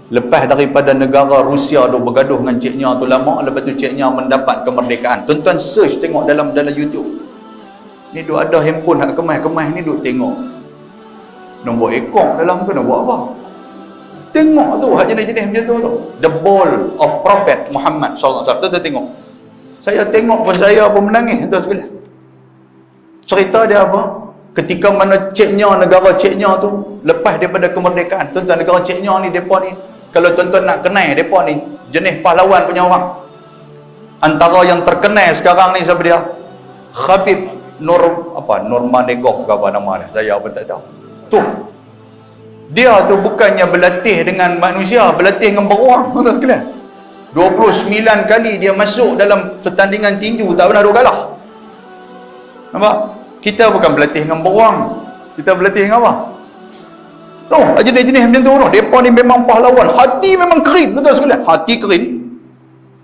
Lepas daripada negara Rusia duk bergaduh dengan Chechnya tu lama, lepas tu Chechnya mendapat kemerdekaan. Tuan-tuan search tengok dalam YouTube. Ni duk ada handphone hak kemas-kemas ni duk tengok. Nombor ekor dalam tu nak buat apa? Tengok tu hak jenis-jenis macam tu. The Ball of Prophet Muhammad sallallahu alaihi wasallam. Tuan tengok. Saya tengok pun saya pun menangis tuan sekalian. Cerita dia apa? Ketika mana Chechnya, negara Chechnya tu lepas daripada kemerdekaan, tuan-tuan, negara Chechnya ni depa ni, kalau tuan-tuan nak kenal depa ni jenis pahlawan punya orang. Antara yang terkenal sekarang ni siapa dia? Khabib Nurmagomedov ke apa nama dia, saya pun tak tahu. Tu dia tu bukannya berlatih dengan manusia, berlatih dengan beruang, tuan sekalian. 29 kali dia masuk dalam pertandingan tinju, tak pernah dua kalah. Nampak? Kita bukan berlatih dengan beruang, kita berlatih dengan apa? Jenis-jenis macam tu. Mereka ni memang pahlawan, hati memang kering, betul sekalian, hati kering.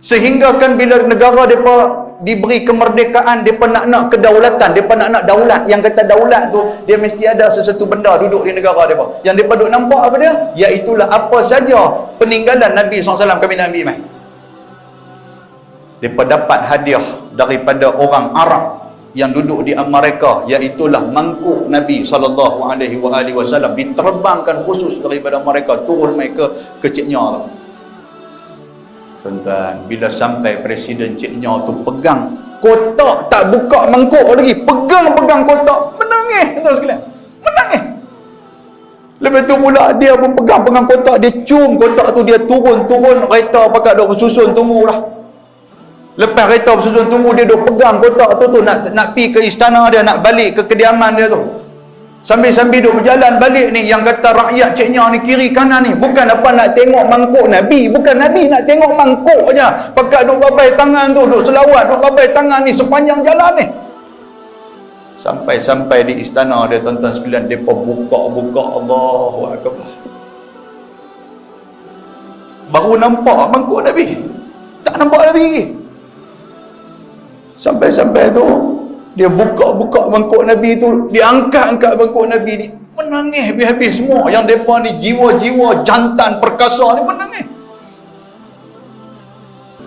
Sehingga kan bila negara mereka diberi kemerdekaan, mereka nak kedaulatan, mereka nak daulat. Yang kata daulat tu, dia mesti ada sesuatu benda duduk di negara mereka. Yang mereka duduk nampak apa dia? Iaitulah apa saja peninggalan Nabi SAW kami nak ambil mai. Mereka dapat hadiah daripada orang Arab yang duduk di Amerika, iaitulah mangkuk Nabi SAW diterbangkan khusus daripada mereka turun mai ke Chechnya tu. Tuan-tuan, bila sampai Presiden Chechnya tu pegang kotak, tak buka mangkuk lagi, pegang kotak, menangis tuan sekalian, menangis. Lepas tu pula dia pun pegang kotak, dia cium kotak tu, dia turun kereta pakai duk bersusun tunggu lah. Lepas kereta bersusun tunggu, dia duk pegang kotak tu nak pi ke istana dia, nak balik ke kediaman dia tu. Sambil-sambil duk berjalan balik ni, yang kata rakyat Chechnya ni kiri kanan ni bukan apa nak tengok mangkuk Nabi, bukan Nabi, nak tengok mangkuk je. Pakai duk babai tangan tu, duk selawat, duk babai tangan ni sepanjang jalan ni. Sampai di istana dia, tuan-tuan sekalian, depa buka Allahu Akbar. Baru nampak mangkuk Nabi. Tak nampak Nabi lagi. Sampai tu dia buka mangkuk Nabi tu, dia angkat mangkuk Nabi ni, menangis habis-habis semua. Yang depa ni jiwa-jiwa jantan perkasa ni menangis.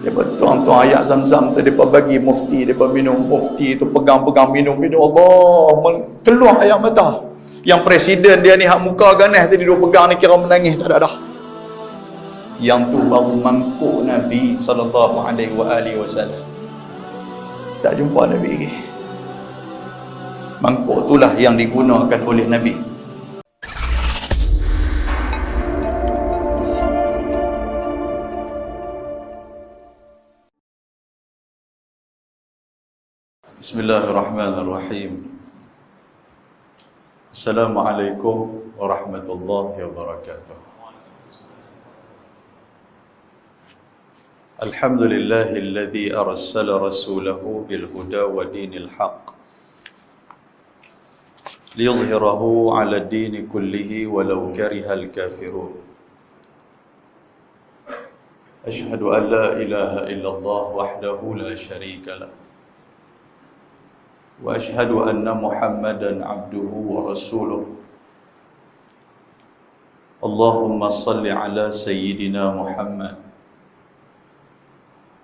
Depa tuang ayat Zam-Zam tu, depa bagi mufti, depa minum, mufti tu pegang minum, Allah keluar air mata. Yang presiden dia ni hak muka ganas tadi duk pegang ni kira menangis tak ada dah. Yang tu baru mangkuk Nabi SAW. Tak jumpa Nabi lagi. Mangkuk itulah yang digunakan oleh Nabi. Bismillahirrahmanirrahim. Assalamualaikum warahmatullahi wabarakatuh. Alhamdulillahilladzi arsala rasulahu bil huda wa dinil haqq liyuzhirahu 'ala ad-din kullihi walau karihal kafirun. Asyhadu an la ilaha illallah wahdahu la syarika lah. Wa asyhadu anna Muhammadan 'abduhu wa rasuluh. Allahumma salli 'ala sayyidina Muhammad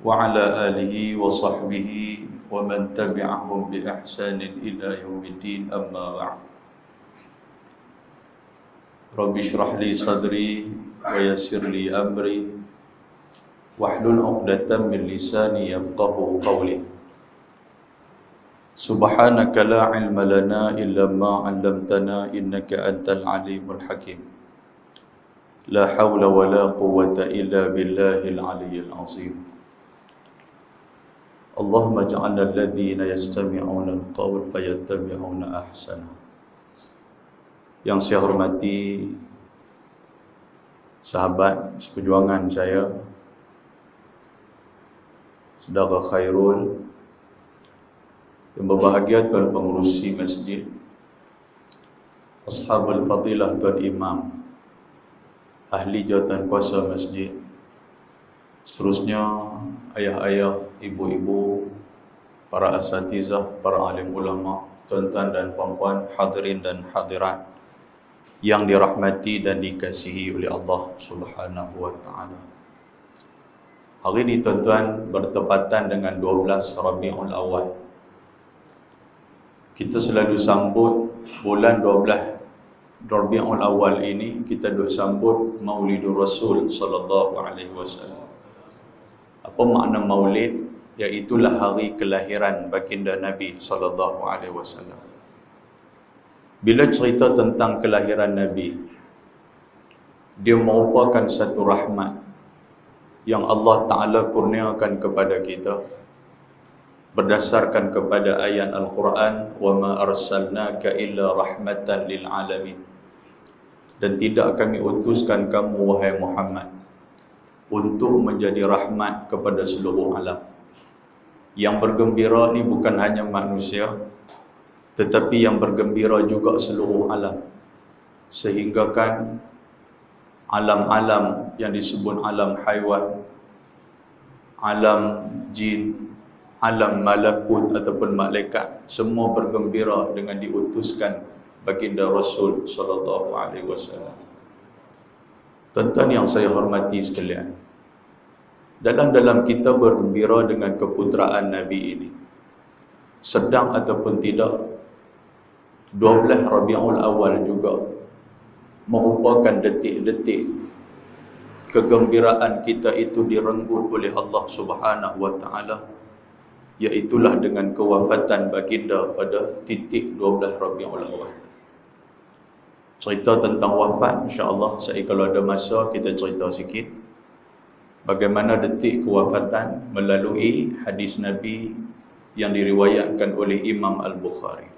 wa ala alihi wa sahbihi wa man tabi'ahum bi ihsanin ila yaumiddin, amma ba'd. Rabbi shrah li sadri wa yassir li amri wahlul 'uqdatam min lisani yafqahu qawli. Subhanaka la ilma lana illa ma 'allamtana innaka antal alimul hakim. La hawla wa la quwwata illa billahil aliyyil azim. Allahumma ja'alna alladhina yastami'una al-qawl fayattabi'una ahsana. Yang saya hormati sahabat seperjuangan saya, saudara Khairul, yang berbahagia tuan pengurusi masjid, ashabul fadilah tuan imam, ahli jawatan kuasa masjid, seterusnya ayah-ayah, ibu-ibu, para asatizah, para alim ulama, tuan-tuan dan puan-puan, hadirin dan hadirat yang dirahmati dan dikasihi oleh Allah Subhanahu wa taala. Hari ini tuan-tuan bertepatan dengan 12 Rabiul Awal. Kita selalu sambut bulan 12 Rabiul Awal ini, kita duk sambut Maulidur Rasul sallallahu alaihi wasallam. Apa makna Maulid? Iaitulah hari kelahiran baginda Nabi sallallahu alaihi wasallam. Bila cerita tentang kelahiran Nabi, dia merupakan satu rahmat yang Allah Ta'ala kurniakan kepada kita berdasarkan kepada ayat Al-Quran, وَمَا أَرْسَلْنَاكَ إِلَّا رَحْمَةً لِلْعَالَمِينَ, dan tidak kami utuskan kamu wahai Muhammad untuk menjadi rahmat kepada seluruh alam. Yang bergembira ni bukan hanya manusia, tetapi yang bergembira juga seluruh alam. Sehingga kan alam-alam yang disebut alam haiwan, alam jin, alam malakut ataupun malaikat, semua bergembira dengan diutuskan baginda Rasul sallallahu alaihi wasallam. Tuan-tuan yang saya hormati sekalian, dalam kita bergembira dengan keputeraan Nabi ini, sedang ataupun tidak, 12 Rabiul Awal juga merupakan detik-detik kegembiraan kita itu direnggut oleh Allah Subhanahu wa taala, iaitulah dengan kewafatan baginda pada titik 12 Rabiul Awal. Cerita tentang wafat, insya-Allah saya kalau ada masa kita cerita sikit bagaimana detik kewafatan melalui hadis Nabi yang diriwayatkan oleh Imam Al-Bukhari.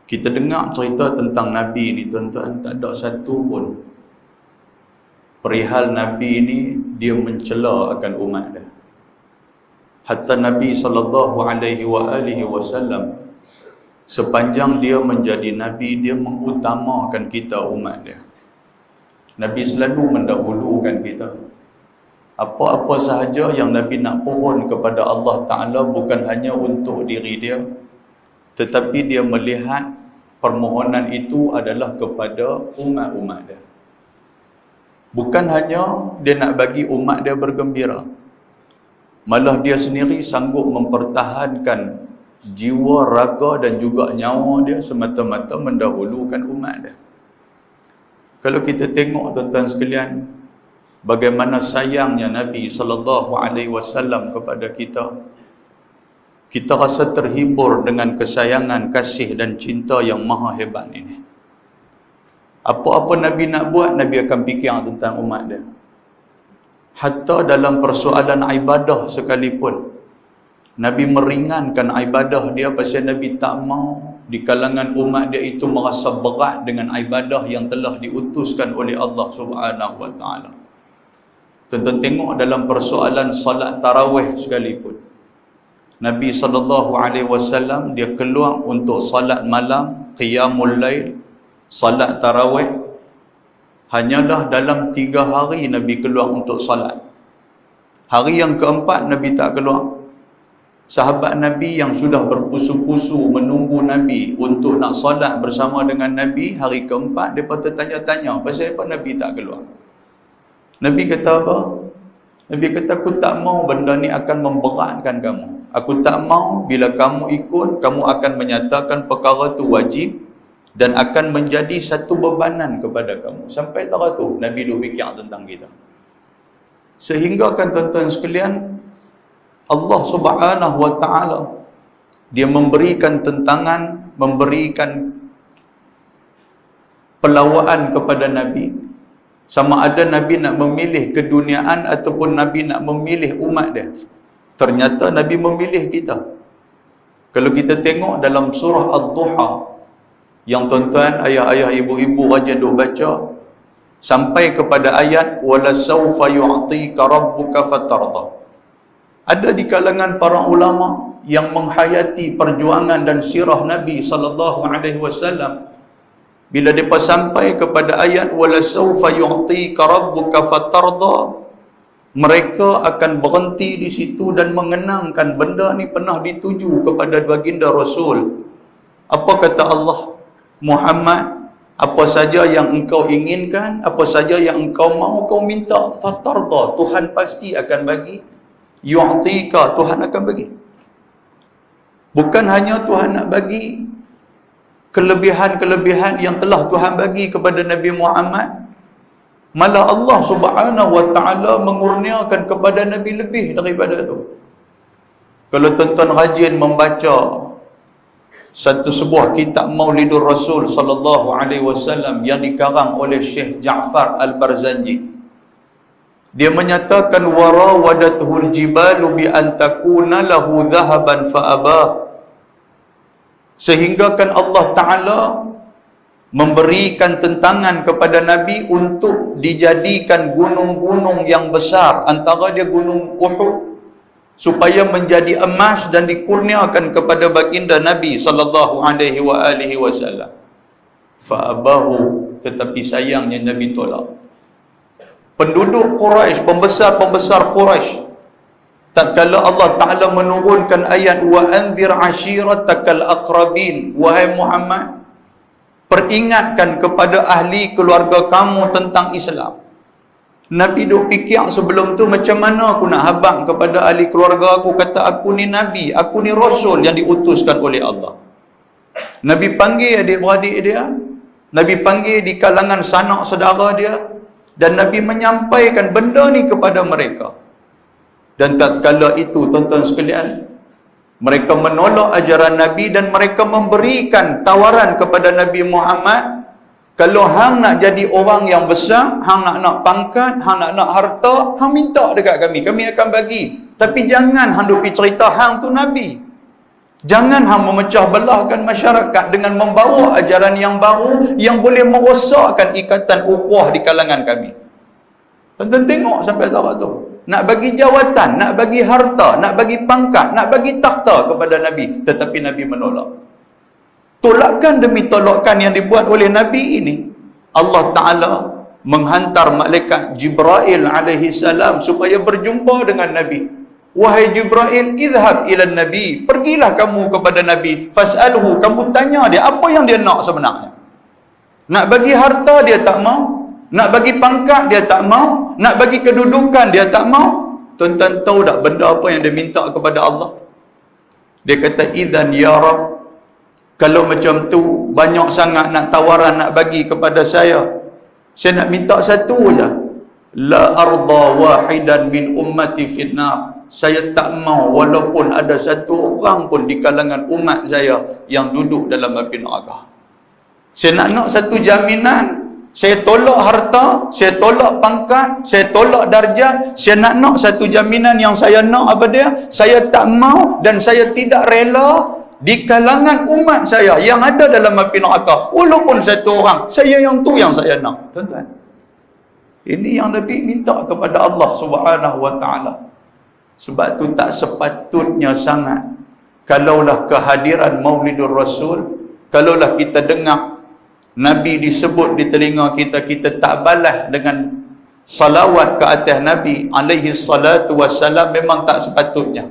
Kita dengar cerita tentang Nabi ini, tuan-tuan, tak ada satu pun perihal Nabi ini dia mencela akan umat dia. Hatta Nabi sallallahu alaihi wasallam, sepanjang dia menjadi Nabi, dia mengutamakan kita umat dia. Nabi selalu mendahulukan kita. Apa-apa sahaja yang Nabi nak pohon kepada Allah Ta'ala bukan hanya untuk diri dia, tetapi dia melihat permohonan itu adalah kepada umat-umat dia. Bukan hanya dia nak bagi umat dia bergembira, malah dia sendiri sanggup mempertahankan jiwa, raga dan juga nyawa dia semata-mata mendahulukan umat dia. Kalau kita tengok tuan-tuan sekalian, bagaimana sayangnya Nabi sallallahu alaihi wasallam kepada kita, kita rasa terhibur dengan kesayangan, kasih dan cinta yang maha hebat ini. Apa-apa Nabi nak buat, Nabi akan fikir tentang umat dia. Hatta dalam persoalan ibadah sekalipun, Nabi meringankan ibadah dia pasal Nabi tak mau di kalangan umat dia itu merasa berat dengan ibadah yang telah diutuskan oleh Allah Subhanahu wa taala. Tuan-tuan tengok dalam persoalan salat tarawih sekalipun, Nabi SAW dia keluar untuk salat malam, qiyamul lail, salat tarawih. Hanyalah dalam 3 hari Nabi keluar untuk salat. Hari yang keempat Nabi tak keluar. Sahabat Nabi yang sudah berpusu-pusu menunggu Nabi untuk nak salat bersama dengan Nabi, hari keempat mereka tertanya-tanya pasal apa Nabi tak keluar. Nabi kata apa? Nabi kata, aku tak mau benda ni akan memberatkan kamu. Aku tak mau bila kamu ikut, kamu akan menyatakan perkara tu wajib dan akan menjadi satu bebanan kepada kamu. Sampai tak tu Nabi duk fikir tentang kita. Sehingga kan tuan-tuan sekalian, Allah Subhanahu wa taala dia memberikan tentangan, memberikan pelawaan kepada Nabi. Sama ada Nabi nak memilih keduniaan ataupun Nabi nak memilih umat dia. Ternyata Nabi memilih kita. Kalau kita tengok dalam surah Ad-Duha, yang tuan-tuan, ayah-ayah, ibu-ibu rajin duk baca sampai kepada ayat wala sawfa yu'tika rabbuka fatarda. Ada di kalangan para ulama yang menghayati perjuangan dan sirah Nabi sallallahu alaihi wasallam, bila mereka sampai kepada ayat wala sawfa yu'tika rabbuka fatarda, mereka akan berhenti di situ dan mengenangkan benda ni pernah dituju kepada baginda Rasul. Apa kata Allah? Muhammad, Apa saja yang engkau inginkan, apa saja yang engkau mau, kau minta, fatarda, Tuhan pasti akan bagi. Yu'tika, Tuhan akan bagi. Bukan hanya Tuhan nak bagi kelebihan-kelebihan yang telah Tuhan bagi kepada Nabi Muhammad, malah Allah Subhanahu wa taala mengurniakan kepada Nabi lebih daripada itu. Kalau tuan-tuan rajin membaca sebuah kitab Maulidur Rasul sallallahu alaihi wasallam yang dikarang oleh Syekh Ja'far Al-Barzanji, dia menyatakan warawadathul jibalu bi an takuna lahu dhahaban fa abah, sehingga kan Allah Taala memberikan tentangan kepada Nabi untuk dijadikan gunung-gunung yang besar, antara dia gunung Uhud, supaya menjadi emas dan dikurniakan kepada baginda Nabi sallallahu alaihi wasallam. Fa abahu, tetapi sayangnya Nabi tolak. Penduduk Quraisy, pembesar-pembesar Quraisy, tatkala Allah Taala menurunkan ayat wa anzir ashiratakal aqrabin, wahai Muhammad, peringatkan kepada ahli keluarga kamu tentang Islam. Nabi duk fikir sebelum tu, macam mana aku nak habaq kepada ahli keluarga aku, kata aku ni Nabi, aku ni Rasul yang diutuskan oleh Allah. Nabi panggil adik-beradik dia, Nabi panggil di kalangan sanak saudara dia, dan Nabi menyampaikan benda ni kepada mereka. Dan tatkala itu, tuan-tuan sekalian, mereka menolak ajaran Nabi dan mereka memberikan tawaran kepada Nabi Muhammad, kalau hang nak jadi orang yang besar, hang nak pangkat, hang nak harta, hang minta dekat kami akan bagi. Tapi jangan hang duk cerita hang tu Nabi. Jangan hang memecah belahkan masyarakat dengan membawa ajaran yang baru yang boleh merosakkan ikatan ukhuwah di kalangan kami. Tonton tengok sampai tahap tu. Nak bagi jawatan, nak bagi harta, nak bagi pangkat, nak bagi takhta kepada Nabi, tetapi Nabi menolak. Tolakan demi tolakan yang dibuat oleh Nabi ini, Allah Ta'ala menghantar malaikat Jibril alaihi salam supaya berjumpa dengan Nabi. Wahai Jibril, idhab ila Nabi, pergilah kamu kepada Nabi, fas'alhu, kamu tanya dia apa yang dia nak sebenarnya. Nak bagi harta dia tak mau, nak bagi pangkat dia tak mau, nak bagi kedudukan dia tak mau. Tuan-tuan tahu tak benda apa yang dia minta kepada Allah? Dia kata, idzan ya Rabb, kalau macam tu banyak sangat nak tawaran nak bagi kepada saya nak minta satu je. La arda wahidan min ummati finnar, saya tak mau walaupun ada satu orang pun di kalangan umat saya yang duduk dalam api neraka. Saya nak satu jaminan. Saya tolak harta, saya tolak pangkat, saya tolak darjat, saya nak satu jaminan yang saya nak apa dia? Saya tak mau dan saya tidak rela di kalangan umat saya yang ada dalam api neraka, walaupun satu orang, saya yang tu yang saya nak. Tuan-tuan, ini yang Nabi minta kepada Allah Subhanahu wa taala. Sebab tu tak sepatutnya sangat kalaulah kehadiran Maulidur Rasul, kalaulah kita dengar Nabi disebut di telinga kita, kita tak balas dengan salawat ke atas Nabi alaihi salatu wassalam, memang tak sepatutnya.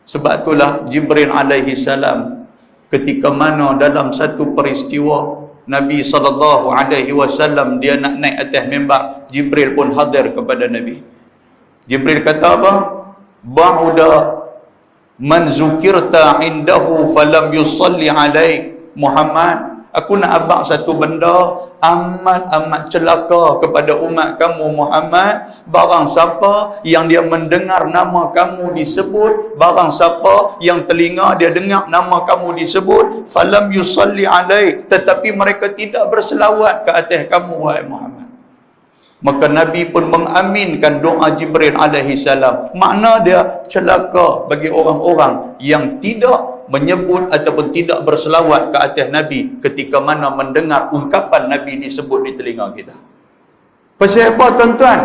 Sebab itulah Jibril alaihi salam, ketika mana dalam satu peristiwa Nabi sallallahu alaihi wasallam dia nak naik atas mimbar, Jibril pun hadir kepada Nabi. Jibril kata apa? Ba'uda man zukirta indahu falam yusalli alaik Muhammad, aku nak abang satu benda amat celaka kepada umat kamu Muhammad. Barang siapa yang dia mendengar nama kamu disebut, barang siapa yang telinga dia dengar nama kamu disebut, falam yusalli alaik, tetapi mereka tidak berselawat ke atas kamu wahai Muhammad. Maka Nabi pun mengaminkan doa Jibril alaihi salam. Makna dia celaka bagi orang-orang yang tidak menyebut ataupun tidak berselawat ke atas Nabi ketika mana mendengar ungkapan Nabi disebut di telinga kita. Pasal apa tuan-tuan?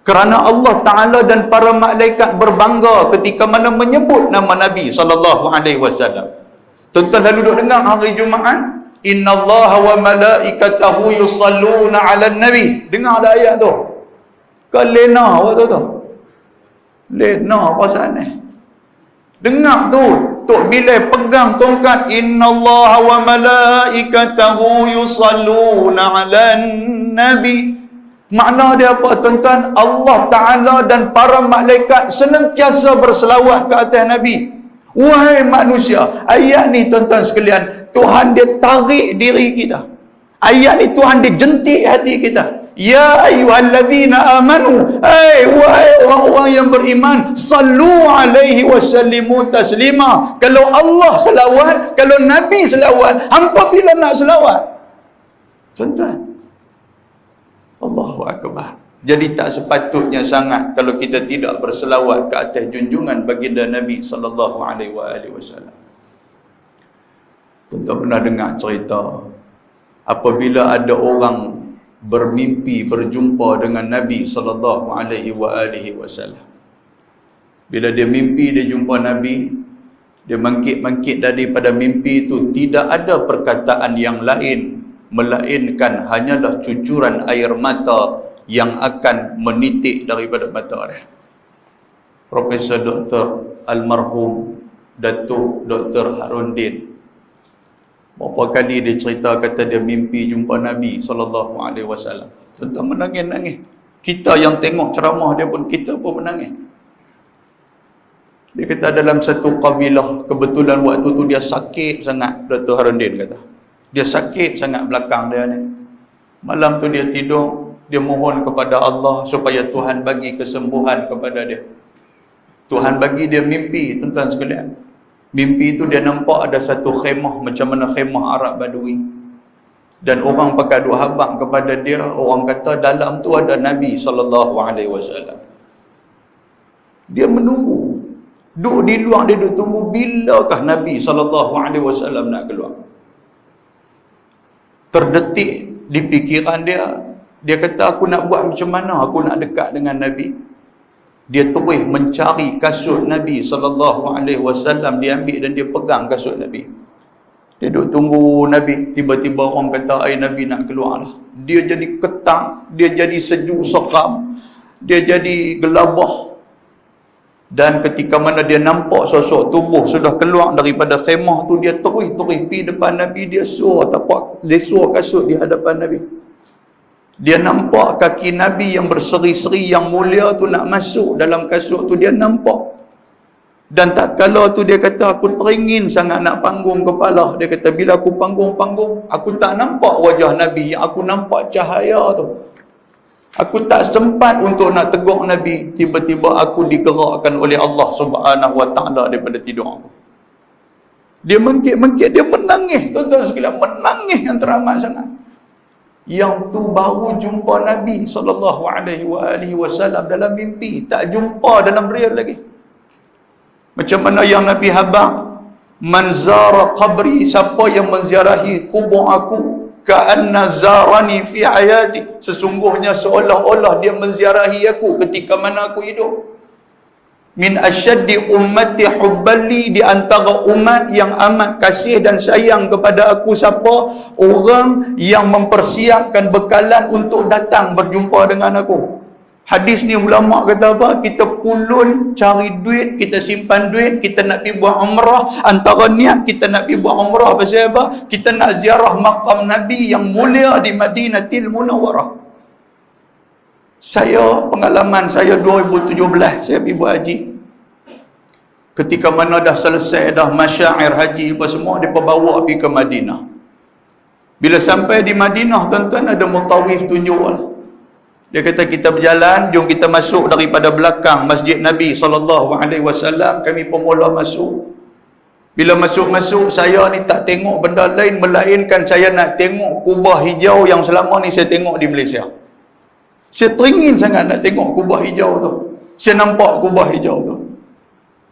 Kerana Allah Ta'ala dan para malaikat berbangga ketika mana menyebut nama Nabi SAW. Tuan-tuan lalu duduk dengar hari Jumaat, innallaha wa malaikatahu yusalluna ala nabi. Dengar ada ayat tu. Kau lena waktu tu. Lena pasal ni. Dengar tu, Tok Bilal pegang tongkat, innallaha wa malaikatahu yusalluna 'alan nabi. Makna dia apa tuan-tuan? Allah Ta'ala dan para malaikat senantiasa berselawat ke atas Nabi. Wahai manusia, ayat ni tuan-tuan sekalian, Tuhan dia tarik diri kita. Ayat ni Tuhan dia jentik hati kita. Ya ayyuhallazina amanu, wahai orang-orang yang beriman, sallu alaihi wasallimu taslima. Kalau Allah selawat, kalau Nabi selawat, hampa bila nak selawat? Tuan-tuan, Allahu Akbar. Jadi tak sepatutnya sangat kalau kita tidak berselawat ke atas junjungan baginda Nabi sallallahu alaihi wasallam. Tuan-tuan pernah dengar cerita apabila ada orang bermimpi berjumpa dengan Nabi sallallahu alaihi wasallam. Bila dia mimpi dia jumpa Nabi, dia bangkit daripada mimpi itu, tidak ada perkataan yang lain melainkan hanyalah cucuran air mata yang akan menitik daripada mata dia. Profesor Dr. Almarhum Datuk Dr. Harundin, berapa kali dia cerita, kata dia mimpi jumpa Nabi SAW. Tentang menangis-nangis. Kita yang tengok ceramah dia pun, kita pun menangis. Dia kata dalam satu kabilah, kebetulan waktu tu dia sakit sangat, Dr. Harundin kata. Dia sakit sangat belakang dia ni. Malam tu dia tidur, dia mohon kepada Allah supaya Tuhan bagi kesembuhan kepada dia. Tuhan bagi dia mimpi, tuan-tuan sekalian. Mimpi itu dia nampak ada satu khemah, macam mana khemah Arab Badui. Dan orang pakai duk habang kepada dia, orang kata dalam tu ada Nabi SAW. Dia menunggu. Duk di luar dia duk tunggu bilakah Nabi SAW nak keluar. Terdetik di fikiran dia, dia kata aku nak buat macam mana aku nak dekat dengan Nabi. Dia terus mencari kasut Nabi SAW, dia ambil dan dia pegang kasut Nabi. Dia duduk tunggu Nabi, tiba-tiba orang kata Nabi nak keluar lah. Dia jadi ketang, dia jadi sejuk seram, dia jadi gelabah. Dan ketika mana dia nampak sosok tubuh sudah keluar daripada khemah tu, dia terus pergi depan Nabi, dia suar kasut di hadapan Nabi. Dia nampak kaki Nabi yang berseri-seri, yang mulia tu nak masuk dalam kasut tu, dia nampak. Dan tak kala tu dia kata, aku teringin sangat nak panggung kepala. Dia kata, bila aku panggung, aku tak nampak wajah Nabi, yang aku nampak cahaya tu. Aku tak sempat untuk nak tegur Nabi. Tiba-tiba aku digerakkan oleh Allah Subhanahu Wa Taala daripada tidur aku. Dia mengkit, dia menangis. Tuan-tuan sekalian, menangis yang teramat sangat. Yang tu baru jumpa Nabi SAW dalam mimpi, tak jumpa dalam real lagi. Macam mana yang Nabi habang, man zara qabri, siapa yang menziarahi kubur aku, ka'anna zarani fi hayati, sesungguhnya seolah-olah dia menziarahi aku ketika mana aku hidup. Min asyaddi ummati hubbali, di antara umat yang amat kasih dan sayang kepada aku siapa? Orang yang mempersiapkan bekalan untuk datang berjumpa dengan aku. Hadis ni ulama kata apa? Kita pulun cari duit, kita simpan duit, kita nak pergi buat umrah. Antara niat kita nak pergi buat umrah pasal apa? Kita nak ziarah makam Nabi yang mulia di Madinatul Munawwarah. Pengalaman saya 2017 saya pergi buat haji. Ketika mana dah selesai dah masyair haji apa semua, dia bawa pergi ke Madinah. Bila sampai di Madinah, tuan-tuan, ada mutawif tunjuk lah. Dia kata kita berjalan, jom kita masuk daripada belakang Masjid Nabi SAW. Kami pemula masuk. Bila masuk-masuk, saya ni tak tengok benda lain melainkan saya nak tengok kubah hijau yang selama ni saya tengok di Malaysia. Saya teringin sangat nak tengok kubah hijau tu. Saya nampak kubah hijau tu.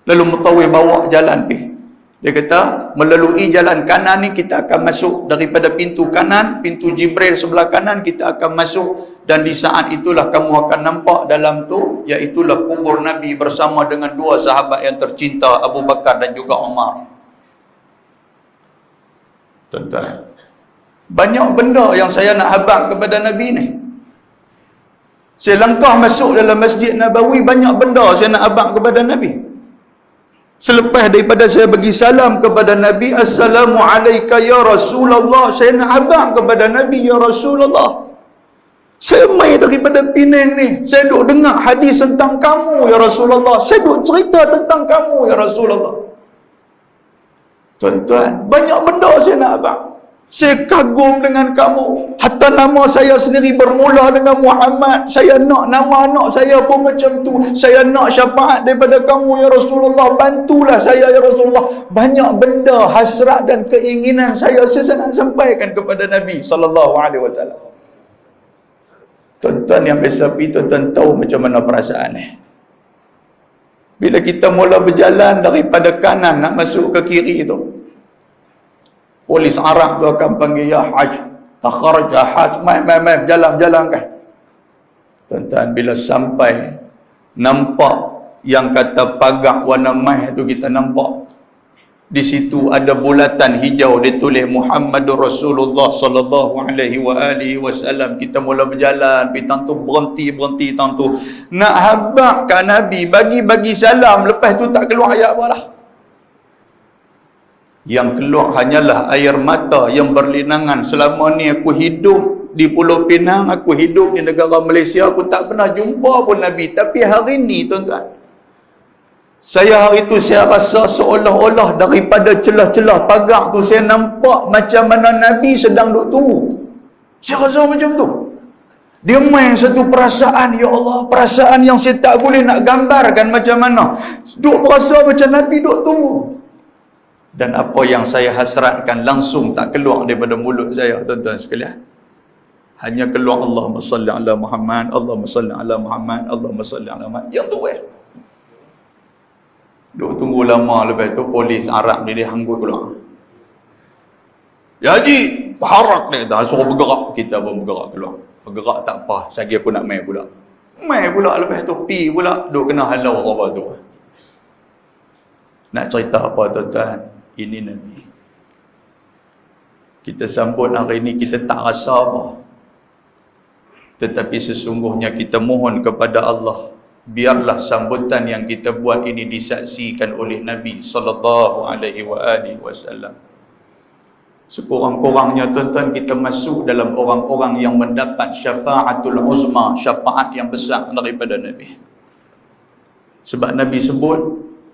Lalu mutawif bawa jalan pergi. Dia kata, melalui jalan kanan ni kita akan masuk daripada pintu kanan, pintu Jibril sebelah kanan, kita akan masuk. Dan di saat itulah kamu akan nampak dalam tu, iaitulah kubur Nabi bersama dengan dua sahabat yang tercinta, Abu Bakar dan juga Umar. Tuan-tuan, banyak benda yang saya nak habaq kepada Nabi ni. Saya langkah masuk dalam Masjid Nabawi, banyak benda saya nak habaq kepada Nabi. Selepas daripada saya bagi salam kepada Nabi, Assalamualaikum ya Rasulullah, saya nak abang kepada Nabi, ya Rasulullah, saya mai daripada Penang ni, saya duk dengar hadis tentang kamu ya Rasulullah, saya duk cerita tentang kamu ya Rasulullah. Tuan-tuan, banyak benda saya nak abang. Saya kagum dengan kamu. Hatta nama saya sendiri bermula dengan Muhammad. Saya nak nama anak saya pun macam tu. Saya nak syafaat daripada kamu ya Rasulullah. Bantulah saya ya Rasulullah. Banyak benda, hasrat dan keinginan saya nak sampaikan kepada Nabi SAW. Tuan-tuan yang biasa pergi, tuan-tuan tahu macam mana perasaan ni. Bila kita mula berjalan daripada kanan nak masuk ke kiri tu, polis Arab tu akan panggil, ya Haj, takharaj ya Haj, mai berjalan kan. Tuan-tuan, bila sampai nampak yang kata pagar warna mai tu, kita nampak di situ ada bulatan hijau ditulis Muhammadur Rasulullah sallallahu alaihi wasallam. Kita mula berjalan, pergi tang tu berhenti tang tu. Nak habaq kat Nabi, bagi salam, lepas tu tak keluar ayat apa lah. Yang keluar hanyalah air mata yang berlinangan. Selama ni aku hidup di Pulau Pinang, aku hidup di negara Malaysia, aku tak pernah jumpa pun Nabi. Tapi hari ni tuan-tuan, saya hari tu saya rasa seolah-olah daripada celah-celah pagar tu saya nampak macam mana Nabi sedang duk tunggu. Saya rasa macam tu. Dia main satu perasaan, ya Allah, perasaan yang saya tak boleh nak gambarkan macam mana. Duk berasa macam Nabi duk tunggu. Dan apa yang saya hasratkan langsung tak keluar daripada mulut saya, tuan-tuan sekalian. Hanya keluar Allahumma salli ala Muhammad, Allahumma salli ala Muhammad, Allahumma salli ala Muhammad. Yang tu duk tunggu lama, lepas tu polis Arab ni dia hanggut keluar. Ya Haji, berharak ni, dah suruh bergerak. Kita pun bergerak keluar. Bergerak tak apa, lagi aku nak main pula. Main pula, lepas tu pi pula, duk kena halau apa tu. Nak cerita apa tuan-tuan? Ini Nabi. Kita sambut hari ini, kita tak rasa apa. Tetapi sesungguhnya kita mohon kepada Allah, biarlah sambutan yang kita buat ini disaksikan oleh Nabi sallallahu alaihi wasallam. Sekurang-kurangnya tuan-tuan, kita masuk dalam orang-orang yang mendapat syafaatul uzma, syafaat yang besar daripada Nabi. Sebab Nabi sebut,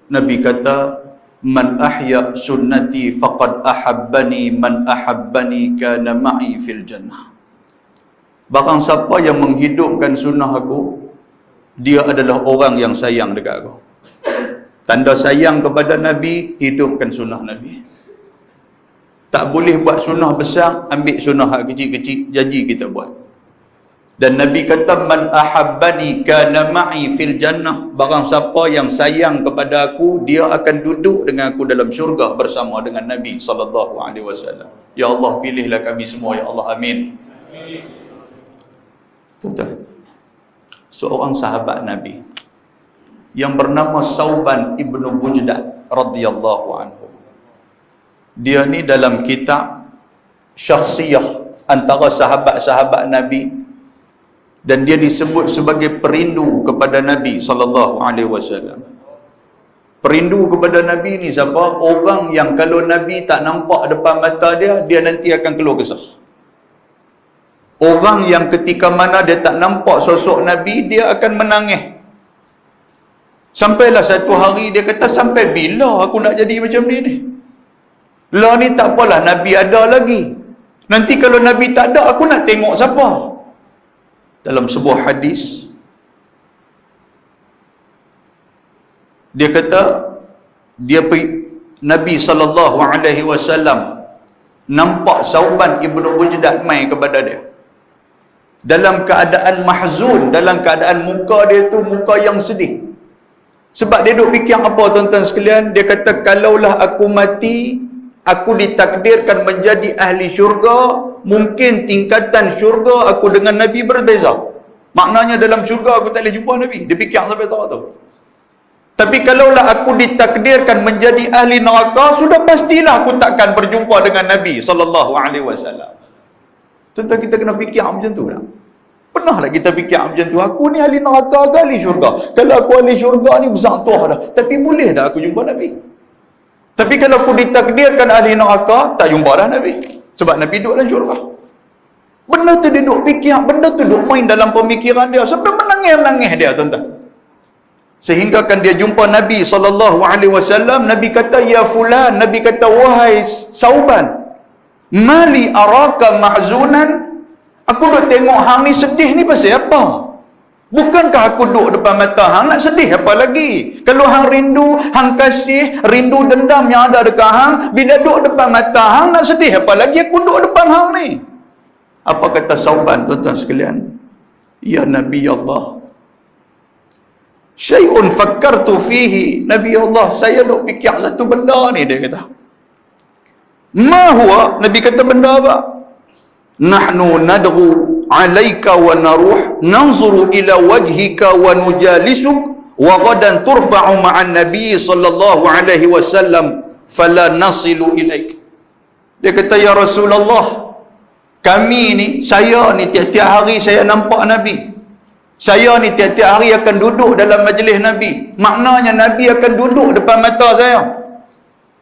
Nabi kata, man ahya sunnati faqad ahabbani, man ahabbani kana ma'i fil jannah. Barang siapa yang menghidupkan sunnah aku, dia adalah orang yang sayang dekat aku. Tanda sayang kepada Nabi, hidupkan sunnah Nabi. Tak boleh buat sunnah besar, ambil sunnah kecil-kecil, janji kita buat. Dan Nabi kata, man ahabbani kana ma'i fil jannah. Barang siapa yang sayang kepada aku, dia akan duduk dengan aku dalam syurga bersama dengan Nabi sallallahu alaihi wasallam. Ya Allah, pilihlah kami semua, ya Allah, amin. Tuan-tuan, seorang sahabat Nabi yang bernama Sauban ibnu Bujdah radhiyallahu anhu. Dia ni dalam kitab syakhsiyah antara sahabat-sahabat Nabi, dan dia disebut sebagai perindu kepada Nabi sallallahu alaihi wasallam. Perindu kepada Nabi ni siapa? Orang yang kalau Nabi tak nampak depan mata dia, dia nanti akan keluh kesah. Orang yang ketika mana dia tak nampak sosok Nabi, dia akan menangis. Sampailah satu hari dia kata, sampai bila aku nak jadi macam ni? Lah ni tak apalah, Nabi ada lagi. Nanti kalau Nabi tak ada, aku nak tengok siapa? Dalam sebuah hadis, dia kata, Nabi SAW nampak Sauban ibnu Bujdah mai kepada dia dalam keadaan mahzun, dalam keadaan muka dia tu muka yang sedih. Sebab dia duk fikir apa tuan-tuan sekalian? Dia kata, kalaulah aku mati, aku ditakdirkan menjadi ahli syurga, mungkin tingkatan syurga aku dengan Nabi berbeza. Maknanya dalam syurga aku tak boleh jumpa Nabi. Dia fikir sampai tahu tu. Tapi kalaulah aku ditakdirkan menjadi ahli neraka, sudah pastilah aku takkan berjumpa dengan Nabi sallallahu alaihi wasallam. Tuan-tuan, kita kena fikir macam tu tak? Pernah tak kita fikir macam tu? Aku ni ahli neraka ke ahli syurga? Kalau aku ahli syurga ni besar tuah dah. Tapi boleh tak aku jumpa Nabi? Tapi kalau aku ditakdirkan ahli neraka, tak jumpa dah Nabi. Sebab Nabi duduk dalam syurga. Benda tu dia duduk fikir, benda tu duduk main dalam pemikiran dia. Sampai menangis-menangis dia, tuan-tuan. Sehingga kan dia jumpa Nabi SAW, Nabi kata, ya fulan, Nabi kata, wahai Sauban, mali araka mahzunan, aku duk tengok hang ni sedih ni pasal apa? Bukankah aku duk depan mata hang nak sedih apa lagi? Kalau hang rindu, hang kasih, rindu dendam yang ada dekat hang, bila duk depan mata hang nak sedih apa lagi? Aku duk depan hang ni. Apa kata Sauban, tuan-tuan sekalian? Ya Nabi Allah, syai'un fakkartu fihi. Nabi Allah, saya duk fikir satu benda ni, dia kata. Ma huwa? Nabi kata benda apa? Nahnu nad'u alaika wa naruh nanzuru ila wajhika wa nujalisuk wa ghadan turfa'u ma'an nabi sallallahu alaihi wasallam fala nasilu ilaik. Dia kata, ya Rasulullah, kami ni, saya ni tiap-tiap hari saya nampak Nabi. Saya ni tiap-tiap hari akan duduk dalam majlis Nabi. Maknanya Nabi akan duduk depan mata saya.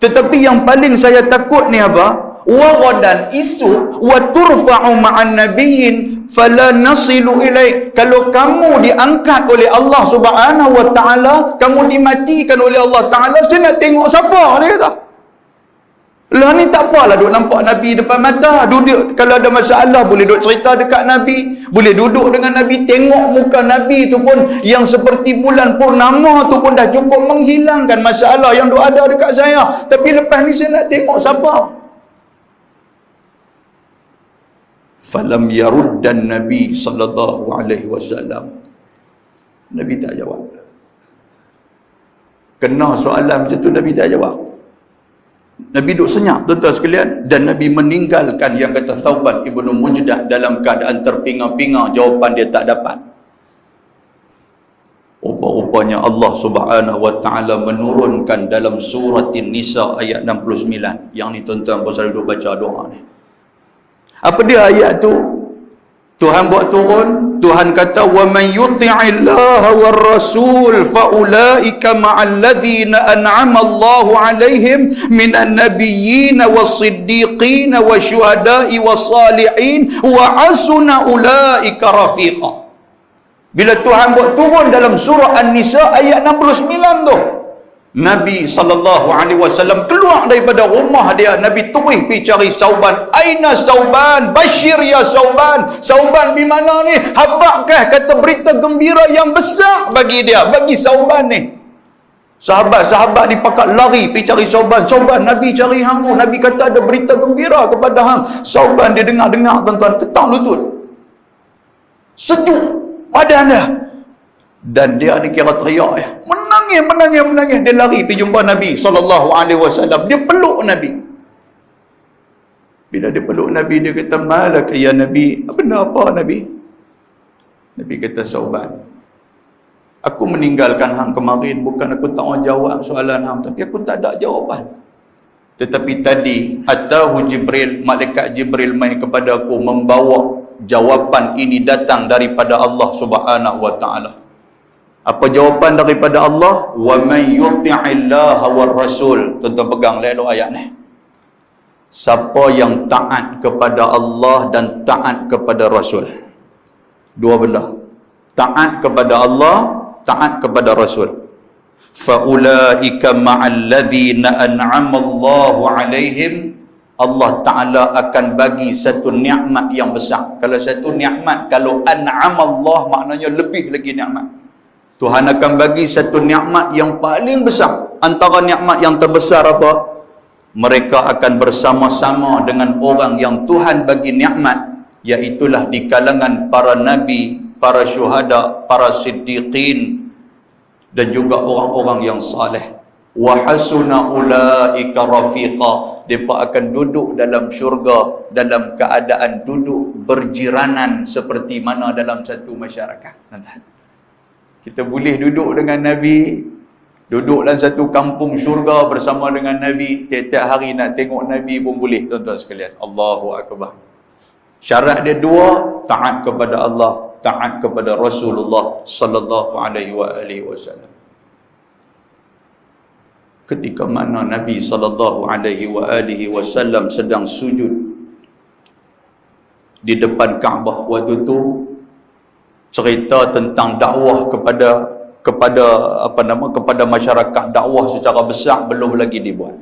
Tetapi yang paling saya takut ni apa? Wa ghadan, isu, wa turfa'u ma'an nabiyyin fala nasilu ilaik. Kalau kamu diangkat oleh Allah Subhanahu wa taala, kamu dimatikan oleh Allah taala, saya nak tengok siapa, dia kata. Lah ni tak apalah duk nampak Nabi depan mata. Duduk, kalau ada masalah boleh duk cerita dekat Nabi, boleh duduk dengan Nabi, tengok muka Nabi tu pun yang seperti bulan purnama tu pun dah cukup menghilangkan masalah yang duk ada dekat saya. Tapi lepas ni saya nak tengok siapa. Falam yaruddan Nabi sallallahu alaihi wasallam. Nabi tak jawab. Kena soalan macam tu Nabi tak jawab. Nabi duduk senyap, tuan-tuan sekalian, dan Nabi meninggalkan yang kata Thauban ibnu Mujdah dalam keadaan terpinga-pinga, jawapan dia tak dapat. Rupa-rupanya Allah Subhanahu wa taala menurunkan dalam surah An-Nisa ayat 69. Yang ni tuan-tuan pasal duduk baca doa ni. Apa dia ayat tu? Tuhan buat turun, Tuhan kata, wa man yuti'illaha war rasul fa ulaika ma'al ladzina an'ama Allahu 'alaihim minan nabiyyin was-siddiqin wasyuhada'i was-salihin wa hasuna ulaika rafiqa. Bila Tuhan buat turun dalam surah An-Nisa ayat 69 tu, Nabi SAW keluar daripada rumah dia. Nabi terus pergi cari Sauban. Aina Sauban? Bashir ya Sauban. Sauban di mana ni? Habakkah kata berita gembira yang besar bagi dia, bagi Sauban ni. Sahabat-sahabat dipakat lari pergi cari Sauban. Sauban, Nabi cari hang tu. Nabi kata ada berita gembira kepada hang. Sauban dia dengar-dengar, tuan-tuan, ketang lutut. Sejuk badan dia. Dan dia ni kira teriak ya. Menangis. Dia lari pergi jumpa Nabi SAW. Dia peluk Nabi. Bila dia peluk Nabi, dia kata, malaka ya Nabi. Benda apa Nabi? Nabi kata, Sauban, aku meninggalkan hang kemarin, bukan aku tak mau jawab soalan hang, tapi aku tak ada jawapan. Tetapi tadi atahu Jibril, malaikat Jibril mai kepada aku membawa jawapan ini datang daripada Allah Subhanahu wa taala. Apa jawapan daripada Allah? Wa may yuti'illaha war rasul. Tuan-tuan pegang elok ayat ni. Siapa yang taat kepada Allah dan taat kepada Rasul. Dua benda. Taat kepada Allah, taat kepada Rasul. Fa ulaika ma'al ladzina an'ama Allahu 'alaihim. Allah Ta'ala akan bagi satu nikmat yang besar. Kalau satu nikmat, kalau an'ama Allah maknanya lebih lagi nikmat. Tuhan akan bagi satu nikmat yang paling besar. Antara nikmat yang terbesar apa? Mereka akan bersama-sama dengan orang yang Tuhan bagi nikmat, iaitulah di kalangan para nabi, para syuhada, para siddiqin, dan juga orang-orang yang saleh. Wa hasuna ulaika rafiqa. Mereka akan duduk dalam syurga dalam keadaan duduk berjiranan seperti mana dalam satu masyarakat. Kita boleh duduk dengan Nabi, duduk dalam satu kampung syurga bersama dengan Nabi. Tiap-tiap hari nak tengok Nabi pun boleh, tuan-tuan sekalian. Allahu Akbar. Syarat dia dua, taat kepada Allah, taat kepada Rasulullah sallallahu alaihi wasallam. Ketika mana Nabi sallallahu alaihi wasallam sedang sujud di depan Kaabah, waktu tu cerita tentang dakwah kepada masyarakat, dakwah secara besar belum lagi dibuat.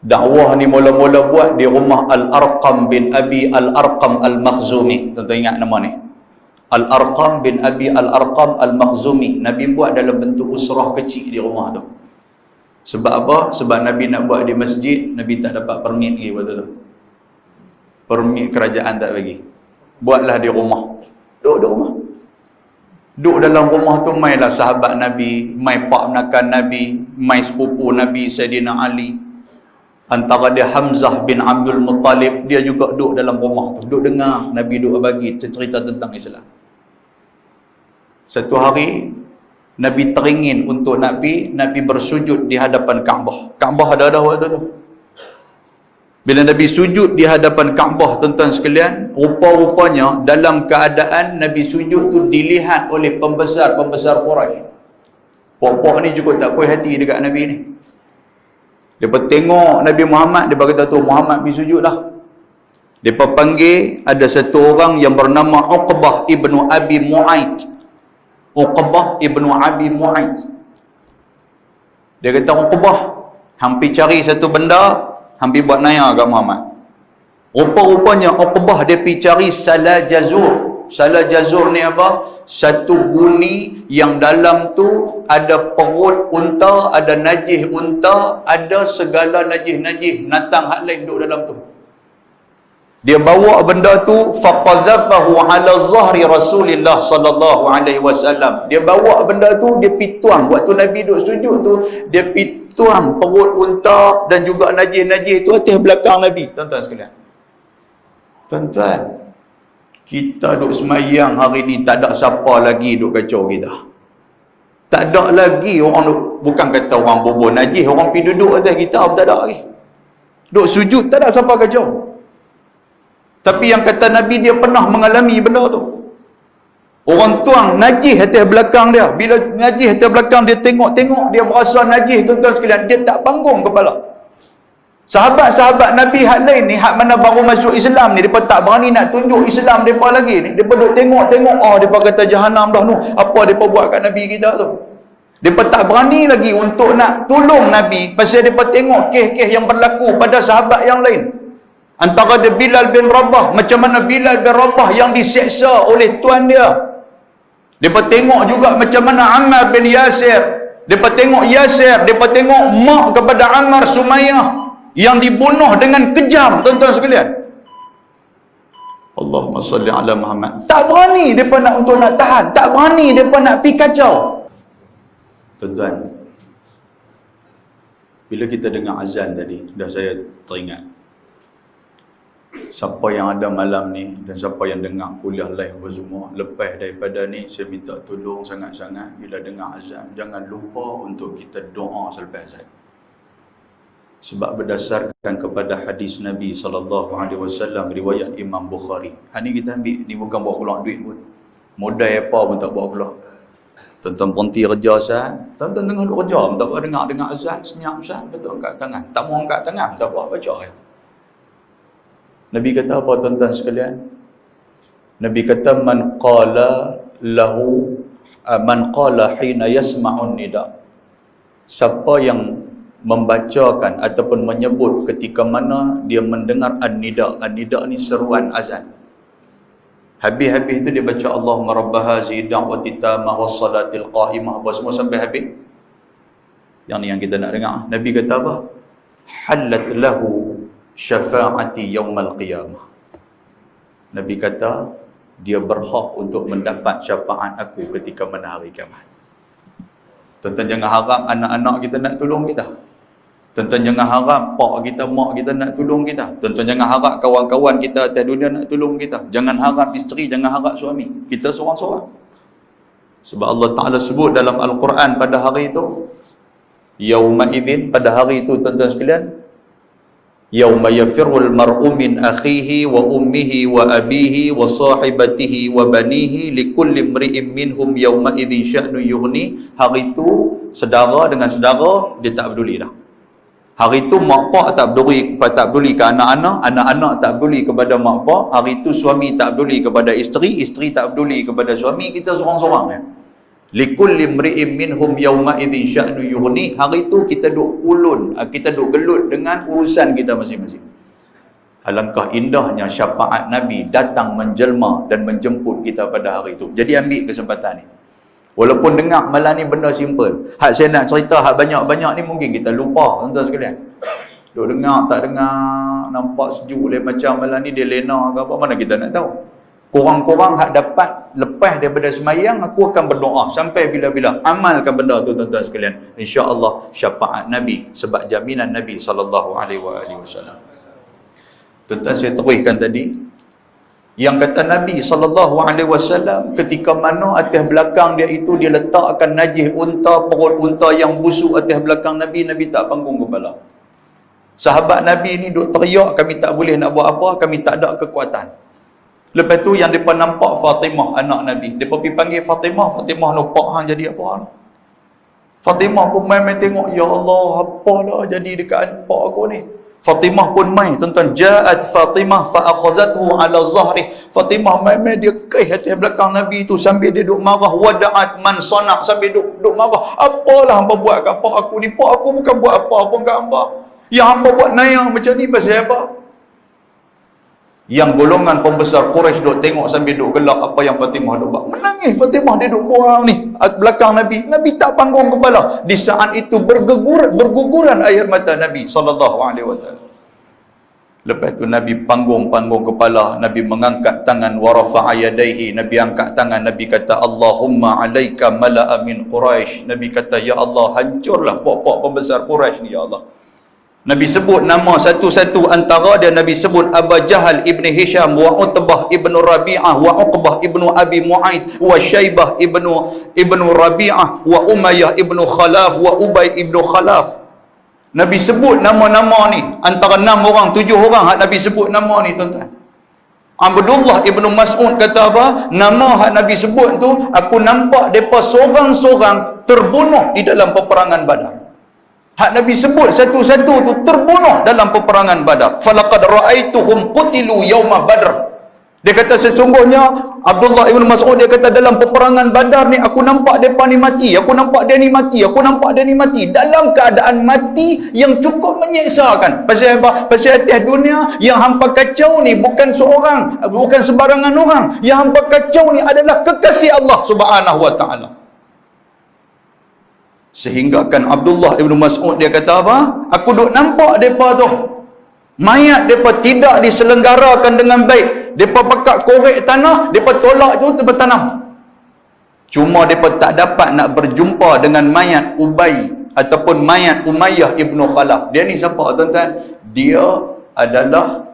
Dakwah ni mula-mula buat di rumah Al-Arqam bin Abi Al-Arqam Al-Makhzumi. Tuan-tuan ingat nama ni? Al-Arqam bin Abi Al-Arqam Al-Makhzumi. Nabi buat dalam bentuk usrah kecil di rumah tu. Sebab apa? Sebab Nabi nak buat di masjid, Nabi tak dapat permit lagi waktu tu. Permit kerajaan tak bagi. Buatlah di rumah. Duduk di rumah. Duduk dalam rumah tu, mainlah sahabat Nabi, main pak menakan Nabi, main sepupu Nabi Sayyidina Ali. Antara dia Hamzah bin Abdul Muttalib, dia juga duduk dalam rumah tu. Duduk dengar Nabi duduk bagi cerita tentang Islam. Satu hari, Nabi teringin untuk Nabi bersujud di hadapan Kaabah. Kaabah ada waktu tu. Bila Nabi sujud di hadapan Kaabah, tuan-tuan sekalian, rupa-rupanya dalam keadaan Nabi sujud tu dilihat oleh pembesar-pembesar Quraisy. Pok-pok ni juga tak puas hati dekat Nabi ni. Dia tengok Nabi Muhammad, dia kata tu Muhammad pergi sujudlah. Dia panggil ada satu orang yang bernama Uqbah ibnu Abi Mu'ayt. Uqbah ibnu Abi Mu'ayt. Dia kata, Uqbah, hampir cari satu benda, hampir buat naya kat Muhammad. Rupa-rupanya Uqbah dia pergi cari Salah Jazur. Salah Jazur ni apa? Satu guni yang dalam tu ada perut unta, ada najis unta, ada segala najis-najis natang hak lain duduk dalam tu. Dia bawa benda tu, faqadhafahu ala zahri Rasulillah sallallahu alaihi wasallam. Dia bawa benda tu, dia pituang. Waktu Nabi duduk sujud tu, dia pituang perut unta dan juga najis-najis tu atas belakang Nabi. Tuan-tuan sekalian. Tuan-tuan, kita duduk semayang hari ni, tak ada siapa lagi duduk kacau kita. Tak ada lagi orang duduk, bukan kata orang bobo najis, orang pergi duduk atas kita pun tak ada lagi. Duduk sujud, tak ada siapa kacau. Tapi yang kata Nabi, dia pernah mengalami benda tu. Orang tuang najis atas belakang dia. Bila najis atas belakang dia, tengok-tengok, dia berasa najis, tuan-tuan sekalian, dia tak panggung kepala. Sahabat-sahabat Nabi hak lain ni, hak mana baru masuk Islam ni, mereka tak berani nak tunjuk Islam mereka lagi ni. Mereka duduk tengok-tengok, oh mereka kata jahanam dah tu, apa mereka buat kat Nabi kita tu. Mereka tak berani lagi untuk nak tolong Nabi, pasal mereka tengok kes-kes yang berlaku pada sahabat yang lain. Antara dia Bilal bin Rabah, macam mana Bilal bin Rabah yang diseksa oleh tuan dia. Mereka tengok juga macam mana Ammar bin Yasir. Mereka tengok Yasir, mereka tengok mak kepada Ammar, Sumayyah, yang dibunuh dengan kejam, tuan-tuan sekalian. Allahumma salli ala Muhammad. Tak berani mereka nak untuk nak tahan, tak berani mereka nak pergi kacau. Tuan-tuan, bila kita dengar azan tadi, dah saya teringat siapa yang ada malam ni dan siapa yang dengar kuliah live apa semua, lepas daripada ni saya minta tolong sangat-sangat, bila dengar azan jangan lupa untuk kita doa selepas azan. Sebab berdasarkan kepada hadis Nabi SAW, riwayat Imam Bukhari. Hari ni kita ambil, ni bukan bawa keluar duit pun. Modal apa pun tak bawa keluar. Tuan-tuan berhenti kerja azan, tuan-tuan tengah duduk kerja, tak apa dengar azan, senyap azan, betul angkat tangan. Tak mau angkat tangan, tak apa baca. Nabi kata apa tuan-tuan sekalian? Nabi kata man qala hina yasma'un nida. Siapa yang membacakan ataupun menyebut ketika mana dia mendengar an-nida. An-nida ni seruan azan. Habis-habis tu dia baca Allahumma rabba hazihi da'wati tammah was salatil qa'imah, apa semua sampai habis. Yang ni yang kita nak dengar. Nabi kata apa? Halat lahu syafa'ati yaumal qiyamah. Nabi kata dia berhak untuk mendapat syafaat aku ketika mana hari kiamat. Tuan-tuan jangan harap anak-anak kita nak tolong kita. Tuan-tuan jangan harap pak kita, mak kita nak tolong kita. Tuan-tuan jangan harap kawan-kawan kita atas dunia nak tolong kita. Jangan harap isteri, jangan harap suami. Kita seorang-seorang. Sebab Allah Ta'ala sebut dalam Al-Quran pada hari itu, yauma idzin, pada hari itu tuan-tuan sekalian, Yauma yafirrul mar'u min akhihi wa ummihi wa abihi wa sahibatihi wa banihi likulli imri'in minhum yawma idzin sya'nu yughni. Hari itu saudara dengan saudara dia tak peduli dah. Hari itu mak pak tak peduli ke anak-anak, anak-anak tak peduli kepada mak pak. Hari itu suami tak peduli kepada isteri, isteri tak peduli kepada suami. Kita seorang-seorang ya. Likulli imri'in minhum yawma idzin sya'nu yughni. Hari itu kita duk ulun, kita duk gelut dengan urusan kita masing-masing. Alangkah indahnya syafaat Nabi datang menjelma dan menjemput kita pada hari itu. Jadi ambil kesempatan ni. Walaupun dengar malam ni benda simple. Hak saya nak cerita hak banyak-banyak ni mungkin kita lupa tuan-tuan sekalian. Duk dengar tak dengar, nampak sejuk macam malam ni dia lena ke apa, mana kita nak tahu. Korang-korang hak dapat lepas daripada semayang, aku akan berdoa sampai bila-bila. Amalkan benda tu tuan-tuan sekalian. InsyaAllah syafaat Nabi sebab jaminan Nabi SAW. Tuan-tuan saya teruskan tadi. Yang kata Nabi SAW ketika mana atas belakang dia itu dia letakkan najis unta, perut unta yang busuk atas belakang Nabi, Nabi tak panggung kepala. Sahabat Nabi ni duk teriak, kami tak boleh nak buat apa, kami tak ada kekuatan. Lepas tu yang mereka nampak Fatimah anak Nabi. Mereka pergi panggil Fatimah. Fatimah nampak hang jadi apa? Fatimah pun main tengok. Ya Allah, apa dah jadi dekat pak aku ni? Fatimah pun main. Tuan-tuan, ja'at Fatimah fa'akhazathu ala zahri. Fatimah main dia keh atas belakang Nabi tu sambil dia duk marah. Wada'at man sanak sambil duk marah. Apalah hangpa buat kat pak aku ni? Pak aku bukan buat apa pun kat hangpa. Yang hangpa buat nayang macam ni pasal apa? Yang golongan pembesar Quraisy duk tengok sambil duk gelak apa yang Fatimah duk buat. Menangis Fatimah, dia duk buang ni belakang Nabi. Nabi tak panggung kepala. Di saat itu berguguran air mata Nabi SAW. Lepas tu Nabi panggung kepala. Nabi mengangkat tangan wa rafa'a yadayhi. Nabi angkat tangan. Nabi kata Allahumma alaika mala'a min Quraisy. Nabi kata ya Allah, hancurlah pokok pembesar Quraisy ni ya Allah. Nabi sebut nama satu-satu antara dia. Nabi sebut Abu Jahal ibn Hisham wa Utbah ibn Rabi'ah wa Uqbah ibn Abi Mu'aid wa Syaibah ibn Rabi'ah wa Umayyah ibn Khalaf wa Ubay ibn Khalaf. Nabi sebut nama-nama ni. Antara 6 orang, 7 orang hak Nabi sebut nama ni tuan-tuan. Abdullah ibn Mas'ud kata apa? Nama hak Nabi sebut tu, aku nampak mereka seorang-seorang terbunuh di dalam peperangan Badar. Hak Nabi sebut satu-satu tu terbunuh dalam peperangan Badar. Falaqad ra'aituhum qutilu yauma Badr. Dia kata sesungguhnya Abdullah ibn Mas'ud dia kata dalam peperangan Badar ni aku nampak depa ni mati, aku nampak dia ni mati, aku nampak dia ni mati dalam keadaan mati yang cukup menyeksakan. Pasal apa? Pasal atas dunia yang hampa kacau ni bukan seorang, bukan sebarangan orang. Yang hampa kacau ni adalah kekasih Allah Subhanahu wa taala. Sehingga kan Abdullah ibn Mas'ud dia kata apa? Aku duk nampak mereka tu. Mayat mereka tidak diselenggarakan dengan baik. Mereka pakat korek tanah, mereka tolak tu tempat tanam. Cuma mereka tak dapat nak berjumpa dengan mayat Ubay ataupun mayat Umayyah ibn Khalaf. Dia ni siapa tuan-tuan? Dia adalah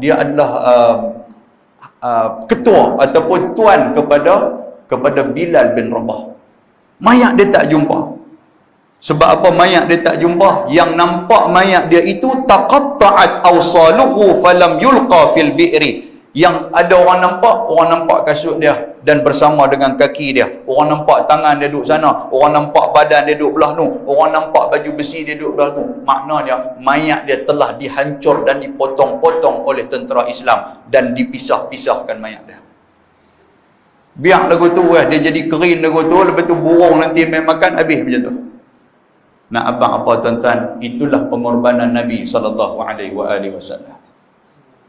dia adalah ketua ataupun tuan kepada Bilal bin Rabah. Mayat dia tak jumpa. Sebab apa mayat dia tak jumpa? Yang nampak mayat dia itu taqatta'at awsaluhu falam yulqa fil bi'ri. Yang ada orang nampak kasut dia dan bersama dengan kaki dia. Orang nampak tangan dia duduk sana, orang nampak badan dia duduk belah tu, orang nampak baju besi dia duduk belah tu. Maknanya mayat dia telah dihancur dan dipotong-potong oleh tentera Islam dan dipisah-pisahkan mayat dia. Biar lagu tu dia jadi kering lagu tu, lepas tu burung nanti main makan habis macam tu. Nak abang apa tuan-tuan? Itulah pengorbanan Nabi SAW.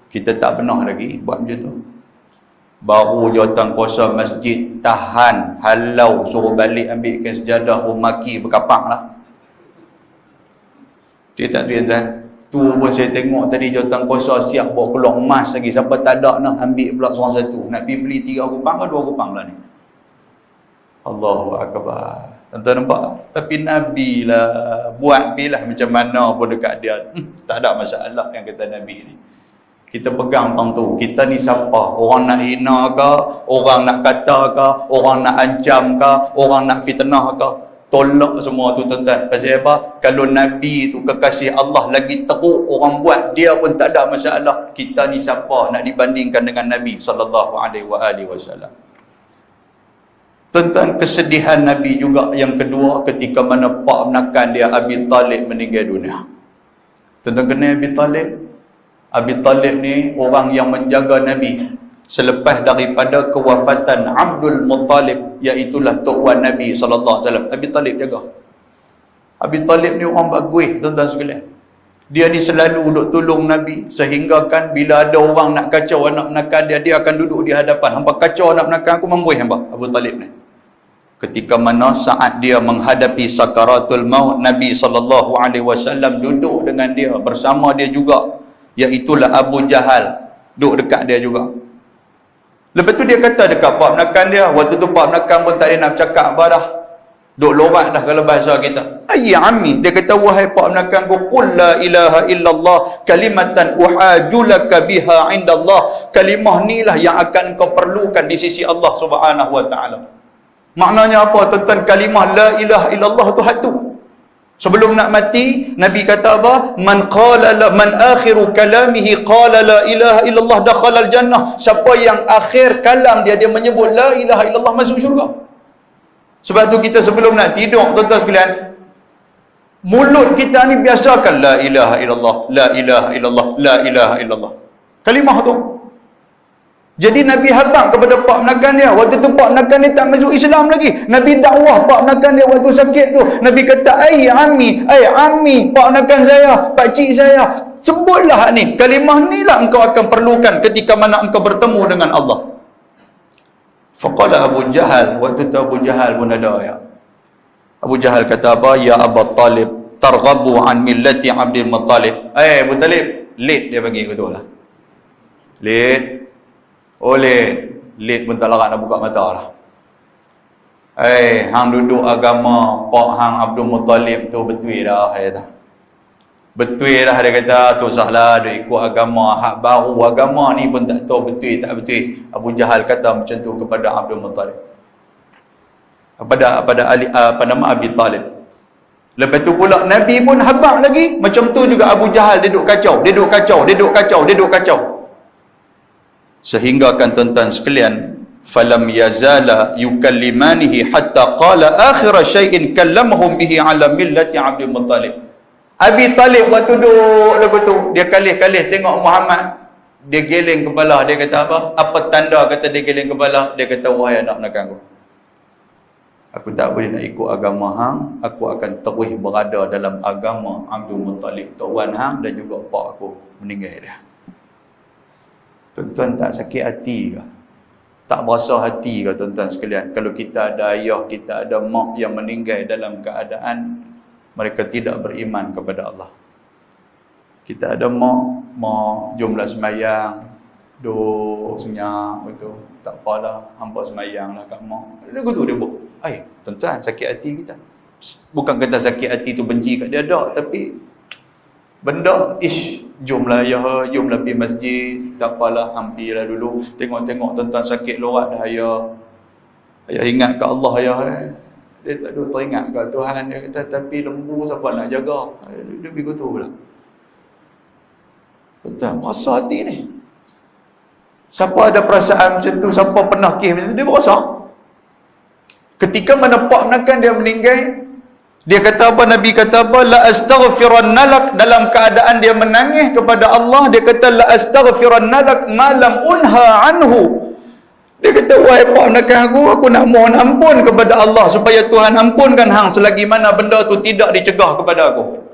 Kita tak pernah lagi buat macam tu. Baru jawatan kuasa masjid tahan halau suruh balik ambilkan sejadah, maki berkapak lah. Kita tak tuan-tuan. Tu pun saya tengok tadi jawatan kuasa siap bawa keluar emas lagi. Siapa tak ada nak ambil pula seorang satu. Nak pergi beli 3 kupang ke 2 kupang lah ni. Allahu Akbar. Tuan-tuan nampak? Tapi Nabi lah buat pilah macam mana pun dekat dia. Tak ada masalah yang kata Nabi ni. Kita pegang tang tu. Kita ni siapa? Orang nak hina ke? Orang nak kata ke? Orang nak ancam ke? Orang nak fitnah ke? Tolak semua tu tuan-tuan. Pasal apa? Kalau Nabi tu kekasih Allah lagi teruk orang buat, dia pun tak ada masalah. Kita ni siapa nak dibandingkan dengan Nabi sallallahu alaihi wasallam? Tuan-tuan, kesedihan Nabi juga yang kedua ketika mana pak menakan dia Abi Talib meninggal dunia. Tuan-tuan kenal Abi Talib? Abi Talib ni orang yang menjaga Nabi selepas daripada kewafatan Abdul Muttalib, iaitulah tok wan Nabi sallallahu alaihi wasallam. Abi Talib jaga. Abi Talib ni orang bagus tuan-tuan sekalian. Dia ni selalu duk tolong Nabi, sehingga kan bila ada orang nak kacau anak menakan dia, dia akan duduk di hadapan. Hangpa kacau anak menakan aku, mampu hangpa. Abu Talib ni ketika mana saat dia menghadapi sakaratul maut, Nabi sallallahu alaihi wasallam duduk dengan dia, bersama dia juga, iaitulah Abu Jahal duduk dekat dia juga. Lepas tu dia kata dekat pak menakan dia, waktu tu pak menakan pun tak ada nak cakap apa dah, duk lorat dah kalau bahasa kita. Ayya ammi, dia kata wahai pak menakan ku, qul la ilaha illallah kalimatan uhajulaka biha indallah. Kalimah ni lah yang akan kau perlukan di sisi Allah Subhanahu wa taala. Maknanya apa tuan-tuan? Kalimah la ilaha illallah tu hatu. Sebelum nak mati, Nabi kata apa? Man akhiru kalamihi qala la ilaha illallah dakhala al-jannah. Siapa yang akhir kalam dia menyebut la ilaha illallah, masuk syurga. Sebab tu kita sebelum nak tidur tuan-tuan sekalian, mulut kita ni biasakan la ilaha illallah, la ilaha illallah, la ilaha illallah. Kalimah tu. Jadi Nabi habaq kepada pak menakan dia. Waktu tu pak menakan dia tak masuk Islam lagi. Nabi dakwah pak menakan dia waktu sakit tu. Nabi kata, ay ammi, pak menakan saya, pak cik saya, sebutlah ni. Kalimah ni lah engkau akan perlukan ketika mana engkau bertemu dengan Allah. Faqala Abu Jahal, waktu tu Abu Jahal pun ada ya. Abu Jahal kata apa? Ya Abu Talib, targhabu an millati Abdul Muttalib. Abu Talib, late dia bagi betul lah. Late. Late pun tak larat nak buka mata lah. Hang duduk agama pak hang Abdul Muttalib tu betul dah, dia kata. Betul dah, dia kata, tu sahlah duk ikut agama hak baru, agama ni pun tak tahu betul tak betul. Abu Jahal kata macam tu kepada Abdul Muttalib. Pada nama Abi Talib. Lepas tu pula Nabi pun habaq lagi, macam tu juga Abu Jahal dia duk kacau. Sehingga kan tuan-tuan sekalian, falam yazala yukallimanihi hatta qala akhir syai'in kallamahum bihi ala millati Abdul Muttalib. Abi Talib waktu duduk lepas tu, dia kalih-kalih tengok Muhammad, dia geleng kepala, dia kata apa? Apa tanda kata dia geleng kepala? Dia kata, wahai anak menakan aku tak boleh nak ikut agama hang, aku akan terus berada dalam agama Abdul Muttalib, tuan hang dan juga pak aku meninggal dia. Tuan-tuan tak sakit hati ke? Tak berasa hati ke tuan-tuan sekalian? Kalau kita ada ayah, kita ada mak yang meninggal dalam keadaan mereka tidak beriman kepada Allah. Kita ada mak jomlah semayang, duk senyap betul. Tak apalah, hampa semayang lah kat mak. Dia kata dia buat. Tuan-tuan, sakit hati kita. Bukan kata sakit hati tu benci kat dia, tak. Tapi benda, jomlah ayah, jomlah pergi masjid, tak apalah, hampirlah dulu. Tengok-tengok tuan-tuan sakit lorat dah ayah. Ayah ingat kat Allah ayah. Dia tak ada teringat kat Tuhan. Dia kata, tapi lembu siapa nak jaga? Dia pergi tu pula. Tuan-tuan, rasa hati ni. Siapa ada perasaan macam tu, siapa pernah kisah macam tu, dia berasa. Ketika mana pak menakan dia meninggal, dia kata apa? Nabi kata apa? La astaghfiranna lak, dalam keadaan dia menangis kepada Allah, dia kata la astaghfiranna lak ma lam unha anhu. Dia kata, wahai pak menakan aku nak mohon ampun kepada Allah supaya Tuhan ampunkan hang selagi mana benda tu tidak dicegah kepada aku.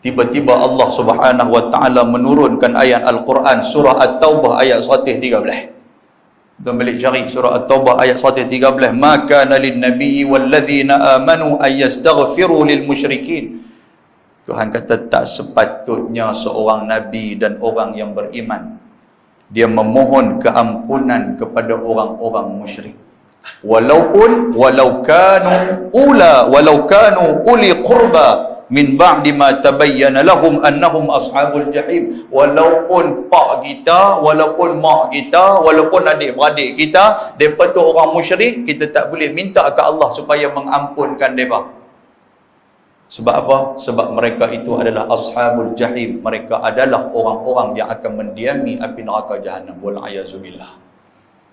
Tiba-tiba Allah Subhanahu wa taala menurunkan ayat Al-Quran surah At-Taubah ayat 113. Kita balik cari surah At-Taubah ayat 113. Maka lin nabiyyi walladzina amanu ayastaghfiru lil musyrikin. Tuhan kata tak sepatutnya seorang nabi dan orang yang beriman dia memohon keampunan kepada orang-orang musyrik. Walau kanu uli qurba, min ba'di ma tabayyana lahum annahum ashabul jahim. Walaupun pak kita, walaupun mak kita, walaupun adik-beradik kita, depa tu orang musyrik, kita tak boleh minta ke Allah supaya mengampunkan depa. Sebab apa? Sebab mereka itu adalah ashabul jahim. Mereka adalah orang-orang yang akan mendiami api neraka Jahannam. Wal'ayazubillah.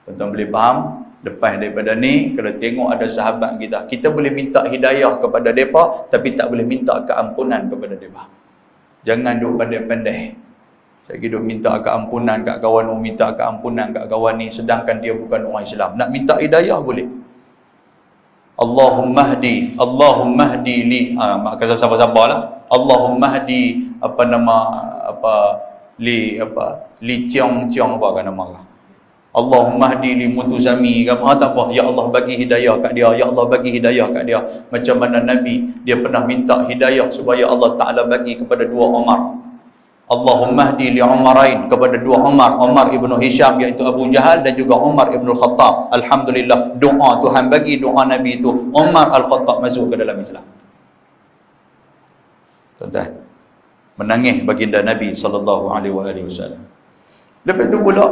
Tuan-tuan boleh faham? Lepas daripada ni, kalau tengok ada sahabat kita, kita boleh minta hidayah kepada mereka, tapi tak boleh minta keampunan kepada mereka. Jangan duk pandai-pandai. Saya duk minta keampunan kat kawan, minta keampunan kat kawan ni, sedangkan dia bukan orang Islam. Nak minta hidayah boleh. Allahumma hdi, Allahumma hdi li. Maka sabar-sabar lah. Allahumma hdi, li ciong-ciong apa kan nama lah. Allahumma hdi li mutuzami ke apa, tak apa. Ya Allah bagi hidayah kat dia, ya Allah bagi hidayah kat dia. Macam mana Nabi, dia pernah minta hidayah supaya Allah Ta'ala bagi kepada dua Umar. Allahumma hdi li Umarain, kepada dua Umar, Umar ibn Hisham iaitu Abu Jahal, dan juga Umar ibn Khattab. Alhamdulillah, doa Tuhan bagi doa Nabi itu, Umar Al-Khattab masuk ke dalam Islam. Tuan-tuan, menangis baginda Nabi SAW. Lepas itu pula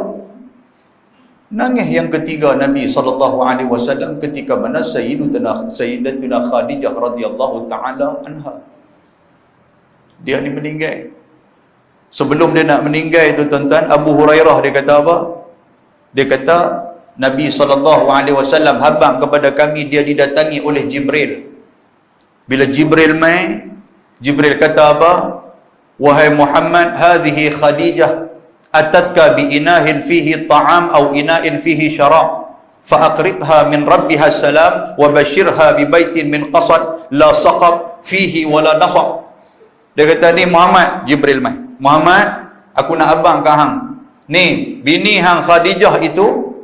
nangis yang ketiga Nabi SAW ketika mana Sayyidatuna Khadijah radhiyallahu ta'ala anha, dia ni meninggal. Sebelum dia nak meninggal itu tuan-tuan, Abu Hurairah dia kata apa? Dia kata Nabi SAW habang kepada kami, dia didatangi oleh Jibril. Bila Jibril mai, Jibril kata apa? Wahai Muhammad, hadhihi Khadijah atatka bi inahin fihi ta'am aw inain fihi syarab fa'aqridha min rabbiha salam wa bashirha bi baitin min qasad la saqab fihi wala nasab. Dia kata ni Muhammad, Jibril mai, Muhammad, aku nak abang ke hang. Ni bini hang Khadijah itu,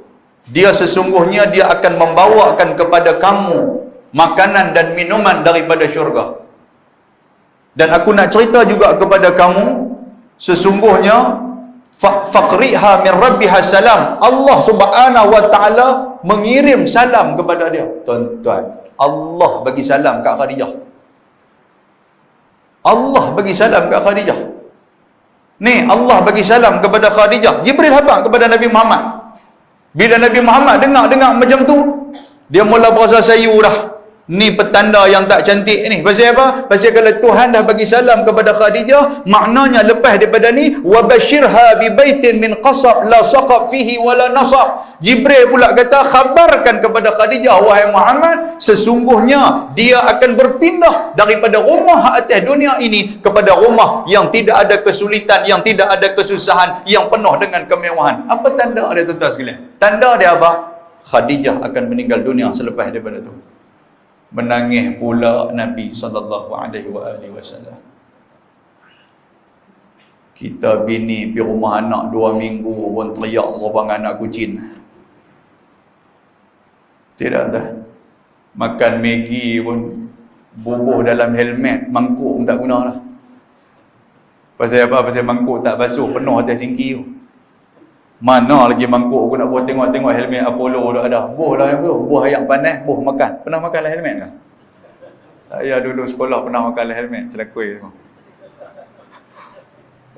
dia sesungguhnya dia akan membawakan kepada kamu makanan dan minuman daripada syurga. Dan aku nak cerita juga kepada kamu, sesungguhnya faqriha min rabbiha salam, Allah Subhanahu wa taala mengirim salam kepada dia. Tuan-tuan, Allah bagi salam kat Khadijah. Allah bagi salam kat Khadijah. Ni Allah bagi salam kepada Khadijah. Jibril habaq kepada Nabi Muhammad. Bila Nabi Muhammad dengar macam tu, dia mula berasa sayu dah. Ni petanda yang tak cantik ni. Pasal apa? Pasal kalau Tuhan dah bagi salam kepada Khadijah, maknanya lepas daripada ni, wabashirha bi baitin min qasab la saqab fihi wala nasab. Jibril pula kata, khabarkan kepada Khadijah, wahai Muhammad, sesungguhnya dia akan berpindah daripada rumah atas dunia ini kepada rumah yang tidak ada kesulitan, yang tidak ada kesusahan, yang penuh dengan kemewahan. Apa tanda dia tuan-tuan sekalian? Tanda dia apa? Khadijah akan meninggal dunia selepas daripada tu. Menangis pula Nabi SAW. Kita bini pergi rumah anak 2 minggu pun teriak seorang anak kucing. Tidak dah. Makan Maggi pun bubuh dalam helmet, mangkuk pun tak guna lah. Pasal apa? Pasal mangkuk tak basuh, penuh atas singki tu. Mana lagi mangkuk aku nak buat tengok-tengok helmet Apollo dah ada. Buh lah yang tu. Buh ayak panas, buh makan. Pernah makan lah helmet kan? Saya dulu sekolah pernah makan lah helmet. Celakui semua.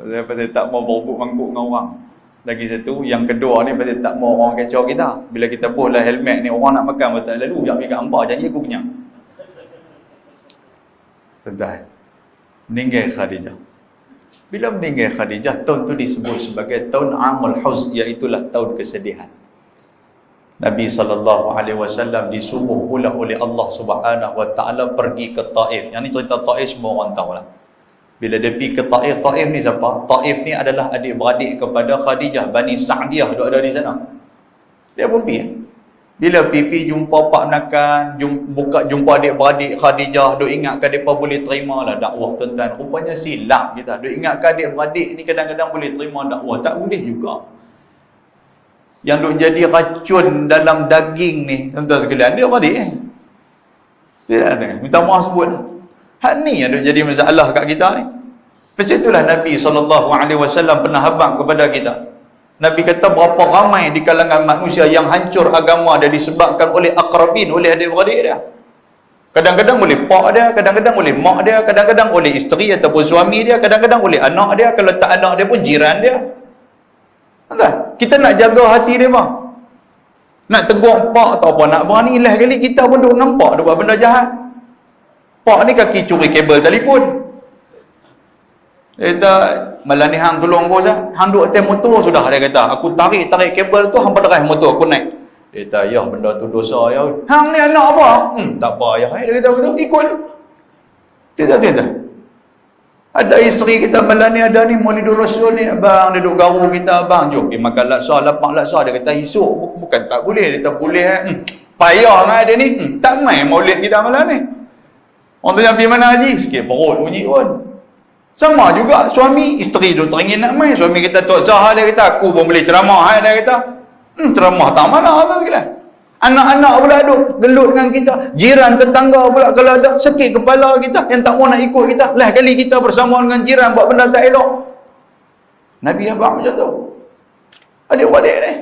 Pasal tak mau berebut mangkuk dengan orang. Lagi satu, yang kedua ni pasal tak mau orang kacau kita. Bila kita buh lah helmet ni, orang nak makan betul lalu jangan pergi kat hamba, janji aku punya. Tuan-tuan, meninggal Khadijah. Bila meninggal Khadijah, tahun tu disebut sebagai tahun Amul Huzn, iaitulah tahun kesedihan. Nabi SAW disuruh pula oleh Allah Subhanahu wa taala pergi ke Taif. Yang ni cerita Taif semua orang tahu lah. Bila dia pergi ke Taif, Taif ni siapa? Taif ni adalah adik-beradik kepada Khadijah, Bani Sa'diyah duk ada di sana. Dia pun pergi. Bila pipi jumpa pak nakan, jumpa adik-beradik Khadijah, duk ingatkan mereka boleh terima lah dakwah tuan-tuan. Rupanya silap kita. Duk ingatkan adik-beradik ni kadang-kadang boleh terima dakwah. Tak boleh juga. Yang duk jadi racun dalam daging ni, tuan-tuan sekalian, dia adik tidak tengok. Minta maaf sebut lah. Hak ni yang duk jadi masalah kat kita ni. Pasal itulah Nabi SAW pernah habang kepada kita. Nabi kata berapa ramai di kalangan manusia yang hancur agama dia disebabkan oleh akrabin, oleh adik-beradik dia. Kadang-kadang oleh pak dia, kadang-kadang oleh mak dia, kadang-kadang oleh isteri ataupun suami dia, kadang-kadang oleh anak dia, kalau tak anak dia pun jiran dia. Kan? Kita nak jaga hati dia bang. Nak tegur pak atau apa, nak berani lah kali kita pun duk nampak dia buat benda jahat. Pak ni kaki curi kabel telefon. Dia kata, malam ni hang tolong aku sah. Hang duk atas motor sudah, dia kata. Aku tarik kabel tu, hang padahal motor aku naik. Dia kata, ya benda tu dosa ya. Hang ni anak apa? Tak apa ya. Dia kata betul, ikut. Tidak. Ada isteri kita malam ni, ada ni Maulidur Rasul ni, abang dia duk garu kita, abang jom pergi makan laksa, lapang laksa. Dia kata esok bukan tak boleh, dia kata boleh. Payah dengan dia ni, tak main maulid kita malam ni. Orang tu yang pergi mana haji, sikit perut bunyi pun. Sama juga suami, isteri duk teringin nak main. Suami kita Tok Zahar, dia kata aku pun boleh ceramah. Dia kata ceramah tak mana tu kira. Anak-anak pula duk gelut dengan kita. Jiran tetangga pula kalau ada sakit kepala kita yang tak mau nak ikut kita. Lah kali kita bersama dengan jiran buat benda tak elok. Nabi abang macam tu. Adik-beradik ni.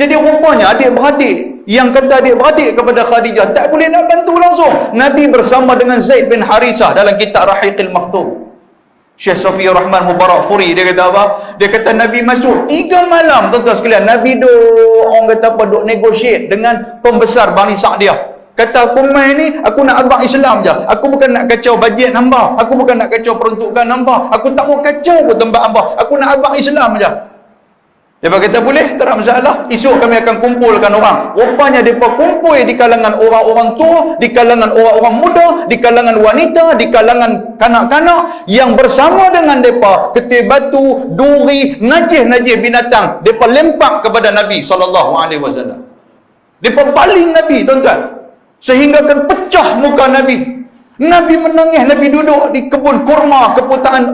Jadi rupanya adik-beradik yang kata adik-beradik kepada Khadijah tak boleh nak bantu langsung. Nabi bersama dengan Zaid bin Harisah dalam kitab Rahiqil Makhtum. Syekh Safiyur Rahman Mubarak Furi dia kata apa? Dia kata Nabi masuk 3 malam tuan-tuan sekalian. Nabi orang kata apa, duk negotiate dengan pembesar Bani Sa'diyah. Kata aku main ni, aku nak abang Islam je. Aku bukan nak kacau bajet hamba. Aku bukan nak kacau peruntukan hamba. Aku tak mau kacau pun tempat hamba. Aku nak abang Islam je. Dia kata boleh, tak ada masalah. Esok kami akan kumpulkan orang. Rupanya mereka kumpul di kalangan orang-orang tua, di kalangan orang-orang muda, di kalangan wanita, di kalangan kanak-kanak yang bersama dengan mereka ketih batu, duri, najis-najis binatang. Mereka lempak kepada Nabi SAW. Mereka paling Nabi, tuan-tuan. Sehingga akan pecah muka Nabi. Nabi menangis, Nabi duduk di kebun kurma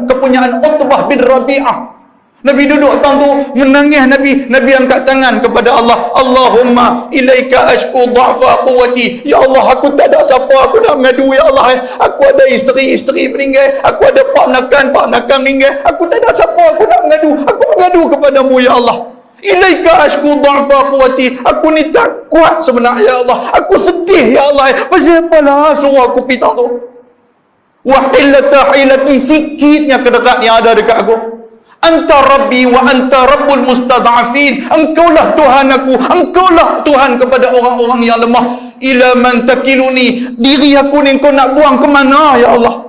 kepunyaan Utbah bin Rabi'ah. Nabi duduk tahun tu menangis. Nabi angkat tangan kepada Allah. Allahumma ilaika ashku dha'fa quwwati. Ya Allah, aku tak ada siapa aku nak mengadu ya Allah. Aku ada isteri meninggal, aku ada pak menakan meninggal. Aku tak ada siapa aku nak mengadu. Aku mengadu kepadamu ya Allah. Ilaika ashku dha'fa quwwati. Aku ni tak kuat sebenarnya ya Allah. Aku sedih ya Allah. Pasal apalah suruh aku pergi tahun tu. Wa illata hilati, sikitnya kedekat yang ada dekat aku. Anta Rabbi wa anta Rabbul Mustad'afin. Engkaulah Tuhan aku, engkaulah Tuhan kepada orang-orang yang lemah. Ila man takiluni, diri aku ni engkau nak buang ke mana ya Allah?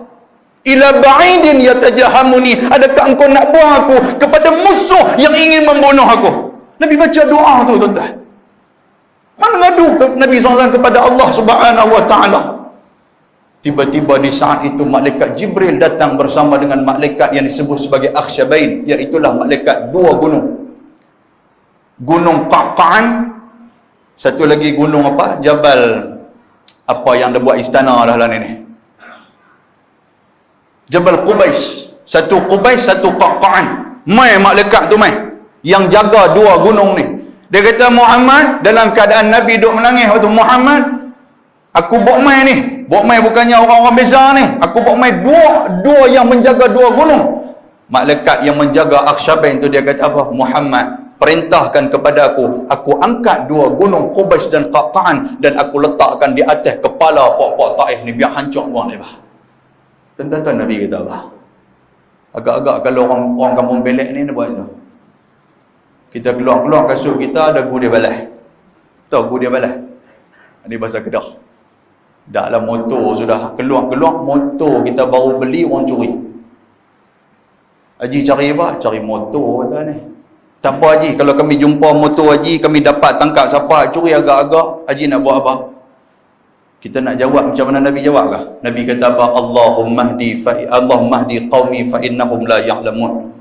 Ila ba'idin yatajahamuni, adakah engkau nak buang aku kepada musuh yang ingin membunuh aku? Nabi baca doa tu tuan-tuan. Mana ngadu Nabi SAW kepada Allah Subhanahu wa ta'ala. Tiba-tiba di saat itu malaikat Jibril datang bersama dengan malaikat yang disebut sebagai Akhsyabain, iaitulah malaikat 2 gunung. Gunung Qa'qa'an, satu lagi gunung apa? Jabal apa yang dia buat istana dah lah ni. Jabal Qubais. Satu Qubais, satu Qa'qa'an. Mai malaikat tu mai yang jaga 2 gunung ni. Dia kata Muhammad dalam keadaan Nabi duk menangis waktu Muhammad, aku bawa mai ni. Bawa mai bukannya orang-orang biasa ni. Aku bawa mai dua yang menjaga 2 gunung. Malaikat yang menjaga Akhsyabain tu dia kata apa? Muhammad, perintahkan kepada aku angkat 2 gunung Qubais dan Qa'qa'an dan aku letakkan di atas kepala pok-pok Taif ni biar hancur buang dia. Tuan-tuan Nabi kata apa? Agak-agak kalau orang kampung belek ni dia buat tu. Kita keluar kasut kita ada gu dia balas. Tahu gu dia balas? Ini bahasa Kedah. Dah lah motor sudah keluar motor kita baru beli orang curi. Haji cari apa? Cari motor kata ni. Tak apa Haji, kalau kami jumpa motor Haji, kami dapat tangkap siapa curi agak-agak, Haji nak buat apa? Kita nak jawab macam mana Nabi jawab kah? Nabi kata apa? Allahumma hdi qaumi fa innahum la ya'lamun.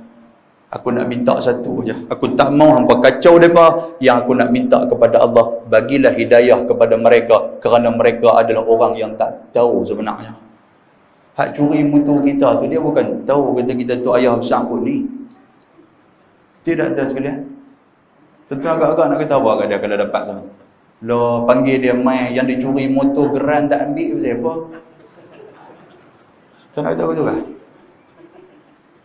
Aku nak minta satu aja. Aku tak mau hampa kacau mereka. Yang aku nak minta kepada Allah, bagilah hidayah kepada mereka, kerana mereka adalah orang yang tak tahu sebenarnya. Hak curi motor kita tu, dia bukan tahu kata kita tu ayah besar aku ni. Tidak tahu sekalian. Tentu agak-agak nak kata apa kat dia kalau dapat tu. Lo panggil dia mai yang dicuri motor geran tak ambil siapa? Tak nak kata betul kah?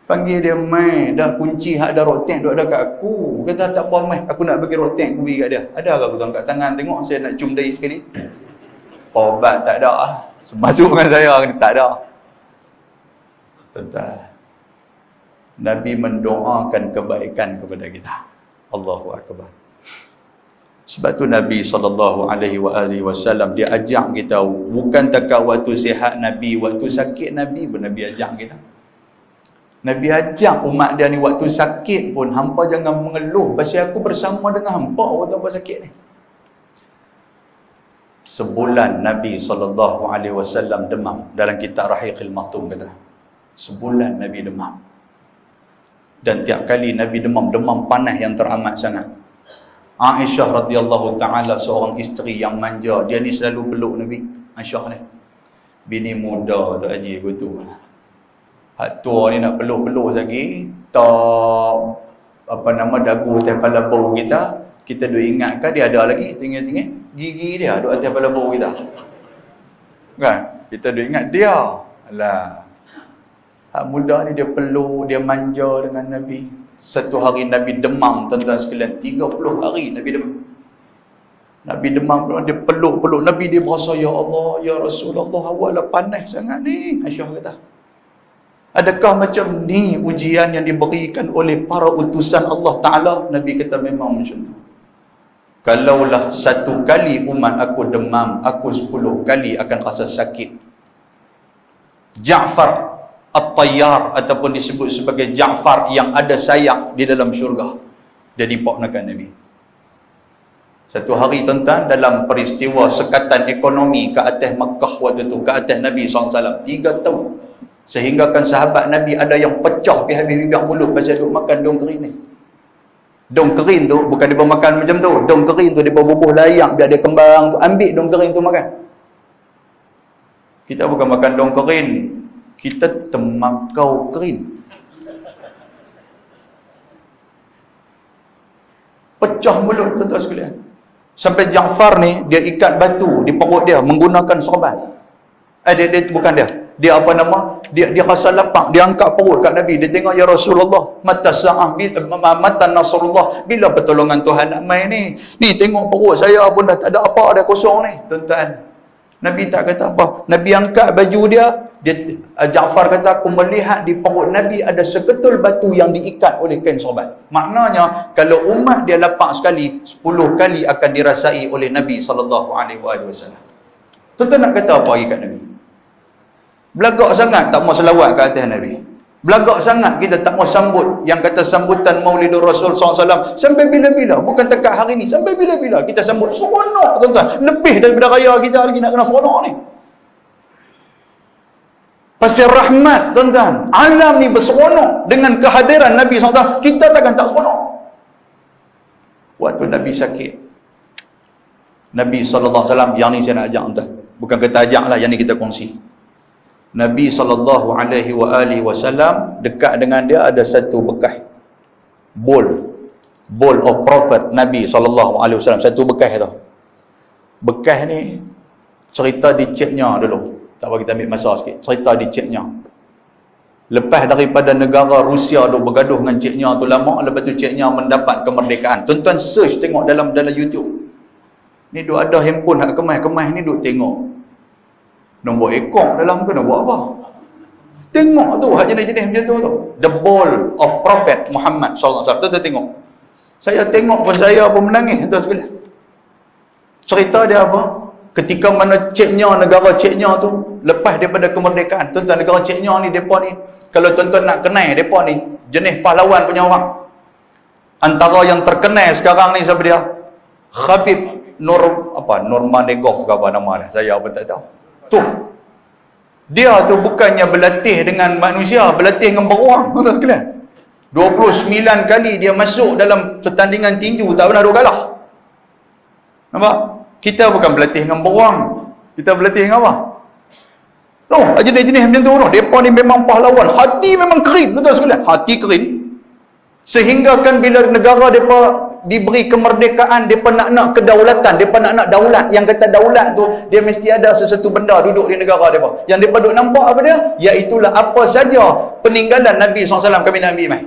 Panggil dia mai, dah kunci hak dah rotek duk dekat aku. Kata tak apa mai, aku nak bagi rotek aku bagi kat dia. Ada ke aku angkat tangan tengok saya nak cium dahi sekali? Obat tak ada ah. Masuk dengan saya ni tak ada. Tuan-tuan, Nabi mendoakan kebaikan kepada kita. Allahu akbar. Sebab tu Nabi SAW dia ajak kita, bukan takat waktu sihat Nabi, waktu sakit Nabi pun Nabi ajak kita. Nabi ajak umat dia ni waktu sakit pun, hampa jangan mengeluh pasal aku bersama dengan hampa waktu hampa sakit ni. Sebulan Nabi SAW demam. Dalam kitab Rahiqil Maktum kata, sebulan Nabi demam. Dan tiap kali Nabi demam panas yang teramat sangat. Aisyah radhiyallahu ta'ala, seorang isteri yang manja, dia ni selalu peluk Nabi. Aisyah ni bini muda tak haji betul. Hak tua ni nak peluk-peluk lagi, tak apa nama dagu atas kepala bau kita duk ingatkan dia ada lagi tinggal-tinggal gigi dia duk atas kepala bau kita. Kan? Kita duk ingat dia. Alah. Hak muda ni dia peluk, dia manja dengan Nabi. Satu hari Nabi demam, tuan-tuan sekalian, 30 hari Nabi demam. Nabi demam, dia peluk-peluk Nabi, dia berasa, ya Allah, ya Rasulullah, awaklah panas sangat ni. Aisyah kata, adakah macam ni ujian yang diberikan oleh para utusan Allah Ta'ala? Nabi kata memang macam tu. Kalaulah satu kali umat aku demam, aku 10 kali akan rasa sakit. Ja'far At-Tayyar, ataupun disebut sebagai Ja'far yang ada sayap di dalam syurga, dia dipoknakan Nabi. Satu hari tuan-tuan, dalam peristiwa sekatan ekonomi ke atas Makkah waktu tu, ke atas Nabi SAW 3 tahun, sehinggakan sahabat Nabi ada yang pecah pergi habis bibir mulut pasal duk makan daun kering ni. Daun kering tu bukan dia makan macam tu, daun kering tu dia bubuh layak biar dia kembang tu, ambil daun kering tu makan. Kita bukan makan daun kering, kita temakau kering. Pecah mulut tuan-tuan sekalian. Sampai Ja'far ni dia ikat batu di perut dia menggunakan sorban. Dia bukan dia apa nama? Dia rasa lapang, dia angkat perut kat Nabi. Dia tengok, ya Rasulullah, mata sa'ah, mata nasrullah, bila pertolongan Tuhan nak main ni? Ni tengok perut saya pun dah tak ada apa, dah kosong ni. Tuan-tuan, Nabi tak kata apa. Nabi angkat baju dia, Ja'far kata, aku melihat di perut Nabi ada seketul batu yang diikat oleh kain sorban. Maknanya kalau umat dia lapang sekali, 10 kali akan dirasai oleh Nabi SAW. Tuan-tuan nak kata apa lagi kat Nabi? Belagak sangat tak mau selawat ke atas Nabi. Belagak sangat kita tak mau sambut yang kata sambutan Maulidur Rasul SAW. Sampai bila-bila, bukan dekat hari ni, sampai bila-bila kita sambut. Seronok tuan-tuan, lebih daripada raya kita lagi nak kena seronok ni. Pasal rahmat tuan-tuan, alam ni berseronok dengan kehadiran Nabi SAW. Kita takkan tak seronok. Waktu Nabi sakit, Nabi SAW, yang ni saya nak ajak tuan-tuan, bukan kita ajak lah, yang ni kita kongsi. Nabi SAW dekat dengan dia ada satu bekas bowl of prophet Nabi SAW, satu bekas tu. Bekas ni cerita diceknya dulu, tak apa kita ambil masa sikit, cerita diceknya. Lepas daripada negara Rusia duk bergaduh dengan ceknya tu lama, lepas tu ceknya mendapat kemerdekaan. Tuan-tuan search tengok dalam YouTube ni, duk ada handphone hak kemas-kemas ni, duk tengok nombor ekor dalam tu nak buat apa. Tengok tu hak jenis-jenis macam tu. The Ball of Prophet Muhammad SAW. Tuan-tuan tengok. Saya tengok pun saya pun menangis tuan sekalian. Cerita dia apa? Ketika mana negara Chechnya tu lepas daripada kemerdekaan. Tuan-tuan, negara Chechnya ni, depa ni, kalau tuan-tuan nak kenal depa ni, jenis pahlawan punya orang. Antara yang terkenal sekarang ni siapa dia? Khabib Nurmagomedov ke apa nama dia, saya pun tak tahu. Tu dia tu bukannya berlatih dengan manusia, berlatih dengan beruang. Tuan sekalian, 29 kali dia masuk dalam pertandingan tinju, tak pernah dua kalah. Nampak? Kita bukan berlatih dengan beruang, kita berlatih dengan apa? Jenis-jenis macam tu. Depa ni memang pahlawan, hati memang kering. Tuan sekalian, hati kering. Sehingga kan bila negara depa diberi kemerdekaan, depa nak kedaulatan, depa nak daulat. Yang kata daulat tu, dia mesti ada sesuatu benda duduk di negara depa. Yang depa duk nampak apa dia? Iaitulah apa saja peninggalan Nabi SAW kami nak ambil mai.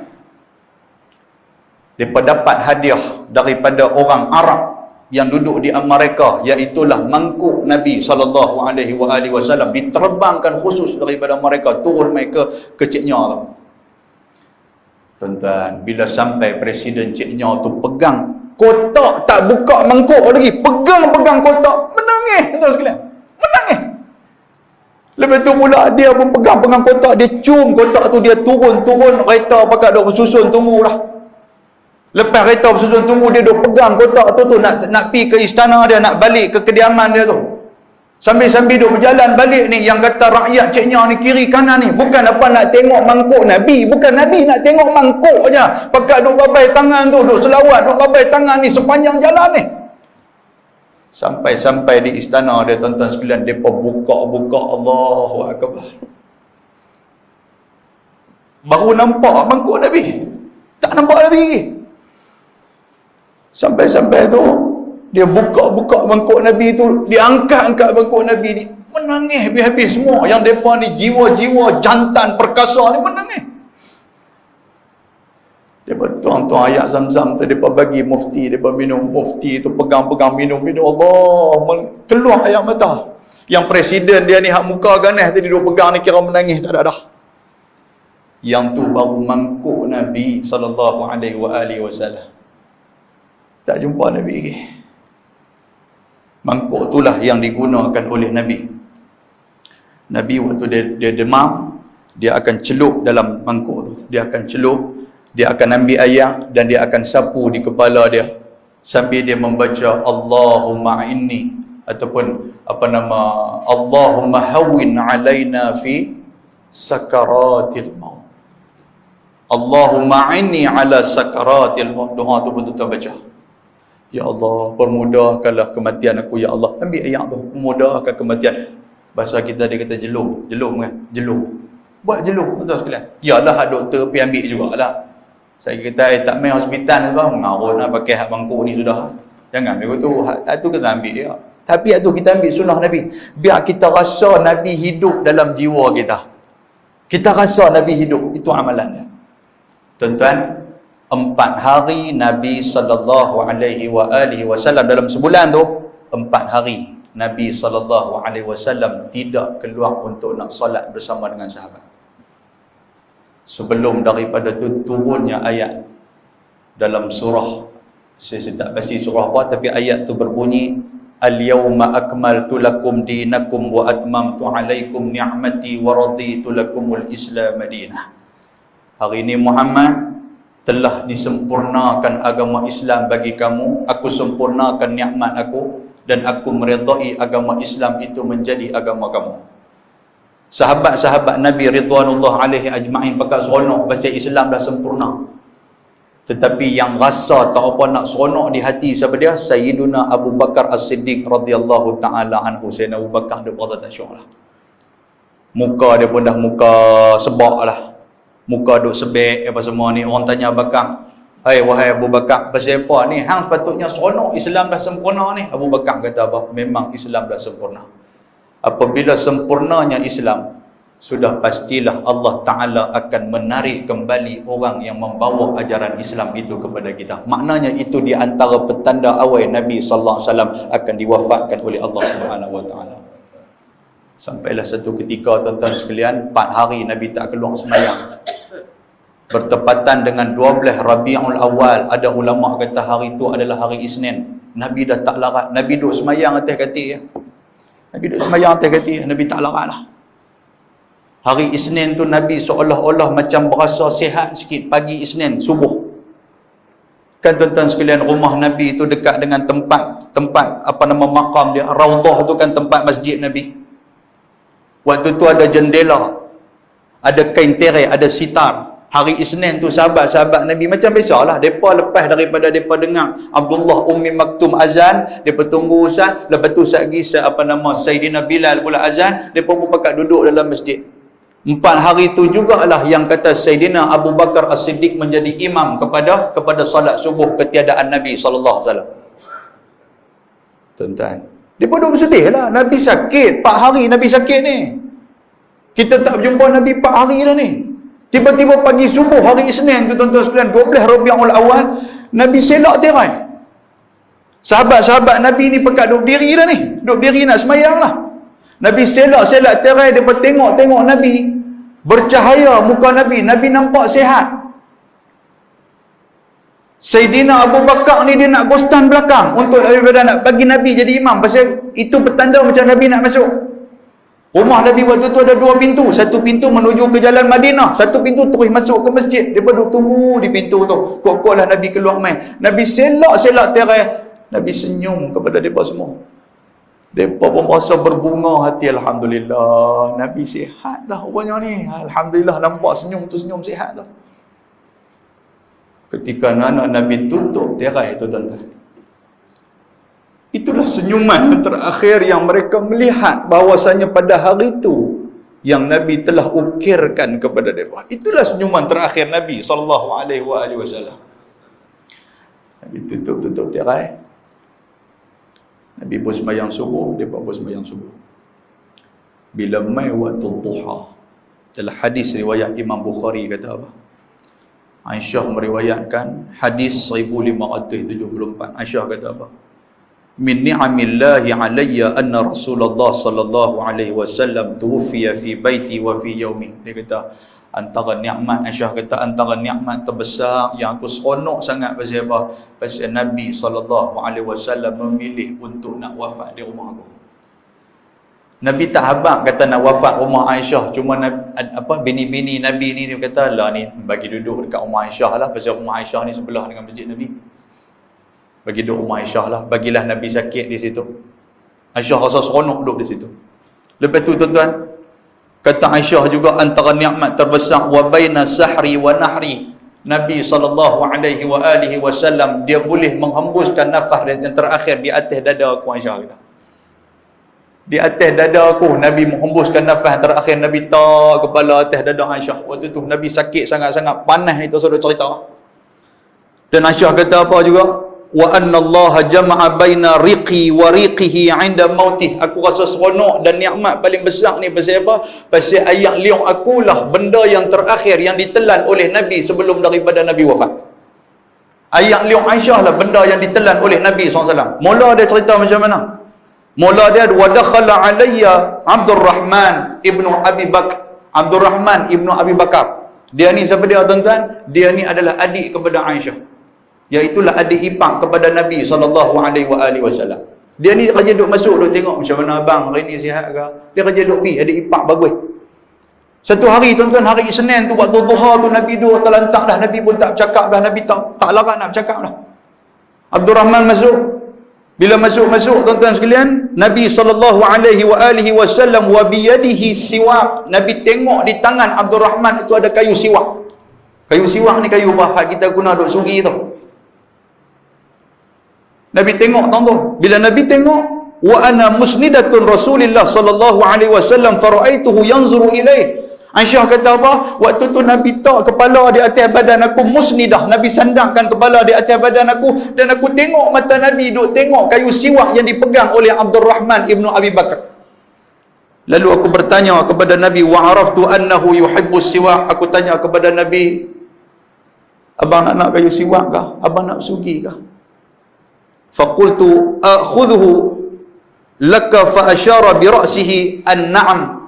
Depa dapat hadiah daripada orang Arab yang duduk di Amerika, iaitulah mangkuk Nabi SAW, diterbangkan khusus daripada mereka turun mai ke Cik Nyo tu. Tuan-tuan, bila sampai Presiden Cik Nyo tu pegang kotak, tak buka mangkuk lagi, pegang kotak, menangis tuan sekalian, menangis. Lepas tu pula dia pun pegang kotak, dia cium kotak tu, dia turun kereta pakai duk bersusun tunggu lah. Lepas kereta bersusun tunggu, dia duk pegang kotak tu nak pi ke istana dia, nak balik ke kediaman dia tu. Sambil-sambil duk berjalan balik ni, yang kata rakyat Cik Nyo ni kiri kanan ni, bukan apa nak tengok mangkuk Nabi, bukan Nabi, nak tengok mangkuk je. Pakai duk babai tangan tu, duk selawat, duk babai tangan ni sepanjang jalan ni. Sampai di istana dia, tuan-tuan sekalian, depa buka Allahu Akbar. Baru nampak mangkuk Nabi. Tak nampak Nabi lagi. Sampai tu dia buka mangkuk Nabi tu, dia angkat mangkuk Nabi ni, menangis habis-habis semua. Yang depa ni jiwa-jiwa jantan perkasa ni menangis. Depa tuang-tuang ayat Zam-Zam tu, depa bagi mufti, depa minum. Mufti tu pegang minum. Allah, keluar air mata. Yang presiden dia ni hak muka ganas tadi duk pegang ni, kira menangis tak ada dah. Yang tu baru mangkuk Nabi SAW. Tak jumpa Nabi lagi. Mangkuk itulah yang digunakan oleh Nabi. Nabi waktu dia demam, dia akan celup dalam mangkuk tu. Dia akan celup, dia akan ambil air dan dia akan sapu di kepala dia sambil dia membaca Allahumma inni, ataupun Allahumma hawwin alaina fi sakaratil maut. Allahumma inni ala sakaratil maut. Doa tu betul-betul baca. Ya Allah, permudahkanlah kematian aku, ya Allah. Ambil ayat tu, permudahkan kematian. Bahasa kita dia kata jelum kan? Jelum. Buat jelum, betul sekalian. Yalah hak doktor pergi ambil jugalah. Saya kata tak main hospital sebab mengarut nak pakai hak bangkuk ni sudah. Jangan begitu. Hak tu kita ambil ya. Tapi hak tu kita ambil sunnah Nabi. Biar kita rasa Nabi hidup dalam jiwa kita. Kita rasa Nabi hidup, itu amalan dia. Tuan-tuan, 4 hari Nabi SAW dalam sebulan tu, 4 hari Nabi SAW tidak keluar untuk nak solat bersama dengan sahabat. Sebelum daripada tu turunnya ayat dalam surah, saya tak pasti surah apa, tapi ayat tu berbunyi al-yawma akmaltu lakum dinakum wa atmamtu alaikum ni'mati wa raditu lakumul islam madinah. Hari ini Muhammad telah disempurnakan agama Islam bagi kamu, aku sempurnakan nikmat aku dan aku meredai agama Islam itu menjadi agama kamu. Sahabat-sahabat Nabi ridwanullah alaihi ajma'in pakai seronok pasal Islam dah sempurna. Tetapi yang rasa tak apa nak seronok di hati siapa dia? Sayyiduna Abu Bakar As-Siddiq radhiyallahu taala anhu. Sayyidina Abu Bakar dia berada tasyuk lah. Muka dia pun dah muka sebak lah. Muka duk sebek apa semua ni. Orang tanya Abu Bakar, "Hai wahai Abu Bakar, pasal apa ni? Hang sepatutnya seronok, Islam dah sempurna ni." Abu Bakar kata apa? Memang Islam dah sempurna. Apabila sempurnanya Islam, sudah pastilah Allah Ta'ala akan menarik kembali orang yang membawa ajaran Islam itu kepada kita. Maknanya itu di antara petanda awal Nabi SAW akan diwafatkan oleh Allah Subhanahu Wa Ta'ala. Sampailah satu ketika, tuan-tuan sekalian, 4 hari Nabi tak keluar sembahyang. Bertepatan dengan 12 Rabiul Awal, ada ulama kata hari itu adalah hari Isnin. Nabi dah tak larat. Nabi duduk sembahyang atas katil ya. Nabi duduk sembahyang atas katil, Nabi tak larat lah. Hari Isnin tu Nabi seolah-olah macam berasa sihat sikit. Pagi Isnin, subuh. Kan tuan-tuan sekalian, rumah Nabi itu dekat dengan tempat makam dia. Raudhah tu kan tempat masjid Nabi. Waktu tu ada jendela, ada kain tirai, ada sitar. Hari Isnin tu sahabat-sahabat Nabi macam biasalah, depa lepas daripada depa dengar Abdullah Ummi Maktum azan, depa tunggu Ustaz, lepas tu Sayyidina Bilal pula azan, depa pun pakat duduk dalam masjid. 4 hari tu jugalah yang kata Sayyidina Abu Bakar As-Siddiq menjadi imam kepada salat subuh ketiadaan Nabi SAW. Tuan-tuan, depa duk bersedih lah. Nabi sakit 4 hari, Nabi sakit ni. Kita tak berjumpa Nabi 4 hari dah ni. Tiba-tiba pagi subuh hari Isnin tu, tuan-tuan sekalian, 12 Rabiul Awal, Nabi selak tirai. Sahabat-sahabat Nabi ni pekat duduk diri dah ni. Duduk diri nak semayang lah. Nabi selak-selak terai, dia tengok Nabi. Bercahaya muka Nabi. Nabi nampak sihat. Sayyidina Abu Bakar ni dia nak gostan belakang untuk daripada nak bagi Nabi jadi imam. Pasal itu petanda macam Nabi nak masuk. Rumah Nabi waktu tu ada 2 pintu. Satu pintu menuju ke jalan Madinah. Satu pintu terus masuk ke masjid. Dia duduk tunggu di pintu tu. Kok-kok lah Nabi keluar main. Nabi selak-selak terai. Nabi senyum kepada mereka semua. Mereka pun rasa berbunga hati. Alhamdulillah. Nabi sihat dah rupanya ni. Alhamdulillah nampak senyum tu senyum sihat dah. Ketika anak Nabi tutup tirai itu tuan-tuan. Itulah senyuman yang terakhir yang mereka melihat bahawasanya pada hari itu yang Nabi telah ukirkan kepada mereka. Itulah senyuman terakhir Nabi SAW. Nabi tutup tirai. Nabi pun sembahyang subuh, mereka pun sembahyang subuh. Bila mai waktu duha. Dalam hadis riwayat Imam Bukhari kata apa? Aisyah meriwayatkan hadis 1574. Aisyah kata apa? Min ni'amillahi alayya anna Rasulullah sallallahu alaihi wasallam tuwfiya fi baiti wa fi yaumi. Dia kata antara nikmat, Aisyah kata antara nikmat terbesar yang aku seronok sangat pasal apa? Pasal Nabi sallallahu alaihi wasallam memilih untuk nak wafat di rumah aku. Nabi tak habaq kata nak wafat rumah Aisyah. Cuma bini-bini Nabi ni dia kata, lah ni bagi duduk dekat rumah Aisyah lah. Pasal rumah Aisyah ni sebelah dengan masjid Nabi. Bagi duduk rumah Aisyah lah. Bagilah Nabi sakit di situ. Aisyah rasa seronok duduk di situ. Lepas tu tuan-tuan, kata Aisyah juga antara nikmat terbesar wa baina sahri wa nahri. Nabi SAW dia boleh menghembuskan nafas yang terakhir di atas dada aku. Aisyah kata, di atas dada aku Nabi menghembuskan nafas terakhir. Nabi tak kepala atas dada Aisyah. Waktu tu Nabi sakit sangat-sangat, panas ni tu sudah cerita. Dan Aisyah kata apa juga? Wa anna Allah jama'a baina riqi wa riqihi 'inda mautih. Aku rasa seronok dan nikmat paling besar ni pasal apa? Pasal ayak liung akulah benda yang terakhir yang ditelan oleh Nabi sebelum daripada Nabi wafat. Ayak liung Aisyah lah benda yang ditelan oleh Nabi SAW. Mula dia cerita macam mana? Mula dia wa dakhala alayya Abdurrahman ibnu Abi Bakar. Abdurrahman ibnu Abi Bakar. Dia ni siapa dia tuan-tuan? Dia ni adalah adik kepada Aisyah. Iaitulah adik ipar kepada Nabi SAW. Dia ni kerja duduk masuk, duduk tengok macam mana abang hari ni sihat ke. Dia kerja duduk pergi, adik ipar bagus. Satu hari tuan-tuan, hari Isnin tu waktu duha tu Nabi duduk terlantak dah. Nabi pun tak bercakap dah. Nabi tak larat nak bercakap dah. Abdurrahman masuk. Bila masuk tuan-tuan sekalian, Nabi SAW wa biyadihi siwak. Nabi tengok di tangan Abdurrahman itu ada kayu siwak. Kayu siwak ni kayu apa? Hak kita guna duk sugi tu. Nabi tengok tuan-tuan. Bila Nabi tengok, wa ana musnidatun Rasulillah sallallahu alaihi wasallam faraaituhu yanzuru ilaih. Aisyah kata apa? Waktu tu Nabi tak kepala di atas badan aku, musnidah. Nabi sandangkan kepala di atas badan aku dan aku tengok mata Nabi duk tengok kayu siwak yang dipegang oleh Abdurrahman ibnu Abi Bakar. Lalu aku bertanya kepada Nabi, wa araftu annahu yuhibbus siwak. Aku tanya kepada Nabi, abang nak kayu siwak kah? Abang nak sugi kah? Faqultu akhudhu laka fa asyara bi ra'sihi an-na'am.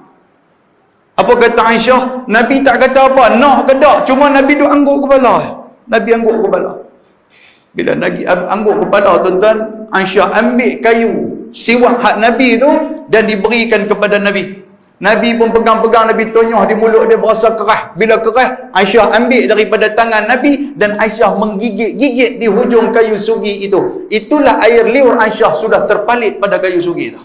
Apa kata Aisyah? Nabi tak kata apa, nak ke tak, cuma Nabi duk angguk kepala. Nabi angguk kepala. Bila Nabi angguk kepala tuan-tuan, Aisyah ambil kayu siwak hak Nabi tu dan diberikan kepada Nabi. Nabi pun pegang-pegang, Nabi tonyoh di mulut dia berasa keras. Bila keras, Aisyah ambil daripada tangan Nabi dan Aisyah menggigit-gigit di hujung kayu sugi itu. Itulah air liur Aisyah sudah terpalit pada kayu sugi itu.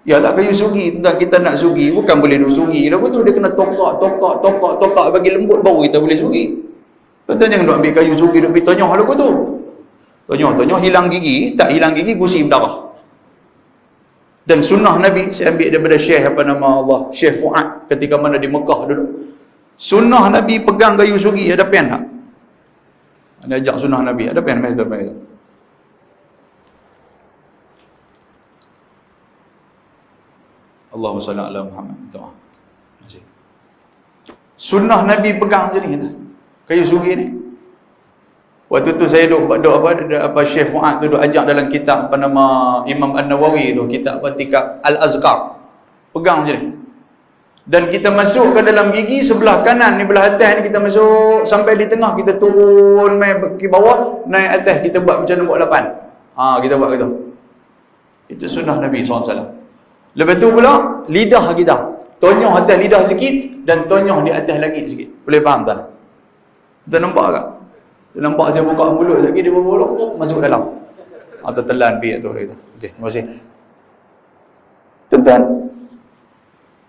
Yalah kayu sugi, tentang kita nak sugi bukan boleh duk sugi. Lagu tu dia kena tokak bagi lembut baru kita boleh sugi. Tuan-tuan jangan duk ambil kayu sugi duk pergi tonyoh lagu tu. Tonyoh hilang gigi, tak hilang gigi gusi berdarah. Dan sunnah Nabi, saya ambil daripada Syekh apa nama Allah, Syekh Fuad ketika mana di Mekah dulu. Sunnah Nabi pegang kayu sugi, ada pen tak? Ada ajak sunnah Nabi, ada pen mai tu. Allahumma salli ala Muhammad. Terima. Sunnah Nabi pegang macam ni, kayu sugi ni. Waktu tu saya duk apa Syekh Fuad tu duk ajak dalam kitab apa nama Imam An-Nawawi tu, kitab Tikab Al-Azkar. Pegang je ni. Dan kita masuk ke dalam gigi sebelah kanan ni, belah atas ni kita masuk sampai di tengah, kita turun main ke bawah, naik atas, kita buat macam nombor 8. Kita buat gitu. Itu sunnah Nabi SAW. Lepas tu pula lidah kita tonyoh atas lidah sikit dan tonyoh di atas lagi sikit. Boleh faham tak? Kita nampak tak? Dia nampak saya buka mulut lagi, dia berbolok masuk dalam. Tertelan pergi tu. Okey, terima kasih. Tuan-tuan,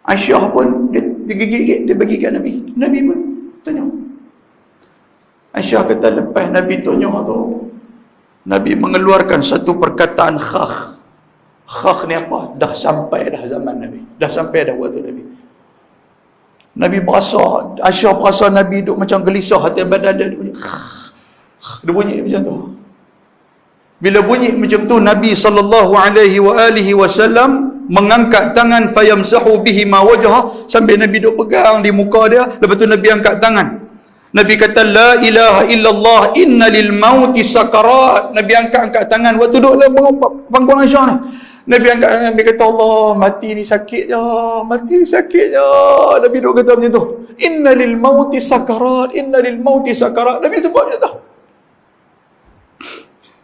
Aisyah pun dia gigit-gigit, dia bagi kat Nabi. Nabi pun tanya. Aisyah kata lepas Nabi tanya tu, Nabi mengeluarkan satu perkataan khakh. Khakh ni apa? Dah sampai dah zaman Nabi. Dah sampai dah waktu Nabi. Nabi berasa, Aisyah berasa Nabi duduk macam gelisah hati badan dia. Dia bunyi macam tu. Bila bunyi macam tu, Nabi SAW mengangkat tangan fayamsahu bihi ma wajha, sambil Nabi duk pegang di muka dia. Lepas tu Nabi angkat tangan. Nabi kata la ilaha illallah inna lil mauti sakarat. Nabi angkat tangan waktu duduk dalam pangkuan Aisyah ni. Nabi angkat tangan, Nabi kata Allah, mati ni sakit je, mati ni sakit je. Nabi duk kata macam tu. Inna lil mauti sakarat, inna lil mauti sakarat. Nabi sebut macam tu.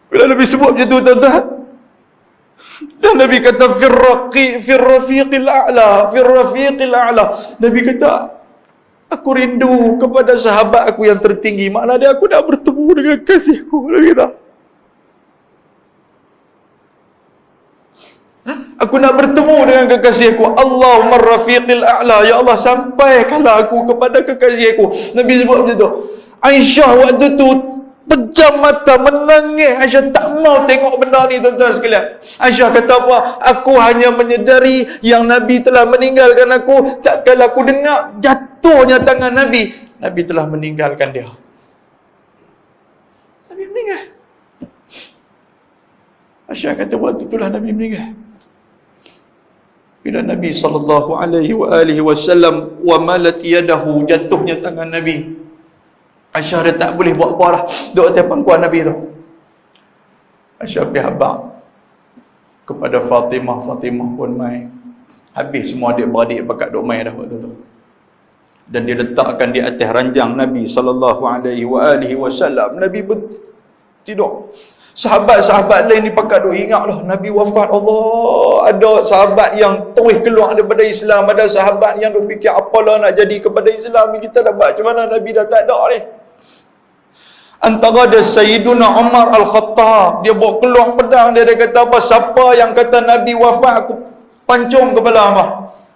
Bila Nabi sebut macam tu, tuan-tuan, dan Nabi kata firrafiqil a'la. Nabi kata aku rindu kepada sahabat aku yang tertinggi. Makna dia aku nak bertemu dengan kasihku. Nabi kata aku nak bertemu dengan kekasihku. Allahumma rafiqil a'la, ya Allah sampaikanlah aku kepada kekasihku. Nabi sebut macam tu. Aisyah waktu tu pejam mata, menangis. Aisyah tak mau tengok benda ni, tuan-tuan sekalian. Aisyah kata apa? Aku hanya menyedari yang Nabi telah meninggalkan aku. Tak kala aku dengar jatuhnya tangan Nabi, Nabi telah meninggalkan dia. Nabi meninggal. Aisyah kata waktu itulah Nabi meninggal. Bila Nabi SAW wa malat yadahu, jatuhnya tangan Nabi, Aisyah dah tak boleh buat apa dah. Duduk atas pangkuan Nabi tu. Aisyah pergi habaq kepada Fatimah. Fatimah pun mai. Habis semua adik-beradik bakat duk mai dah waktu tu. Dan dia letakkan di atas ranjang Nabi SAW. Nabi pun tidur. Sahabat-sahabat lain ni pakat duk ingat lah Nabi wafat. Allah, ada sahabat yang terus keluar daripada Islam. Ada sahabat yang duk fikir apalah nak jadi kepada Islam ni, kita dah buat macam mana, Nabi dah tak ada ni. Antara ada Sayyiduna Umar Al-Khattab, dia bawa keluar pedang dia kata apa, siapa yang kata Nabi wafat, aku pancung kepala apa.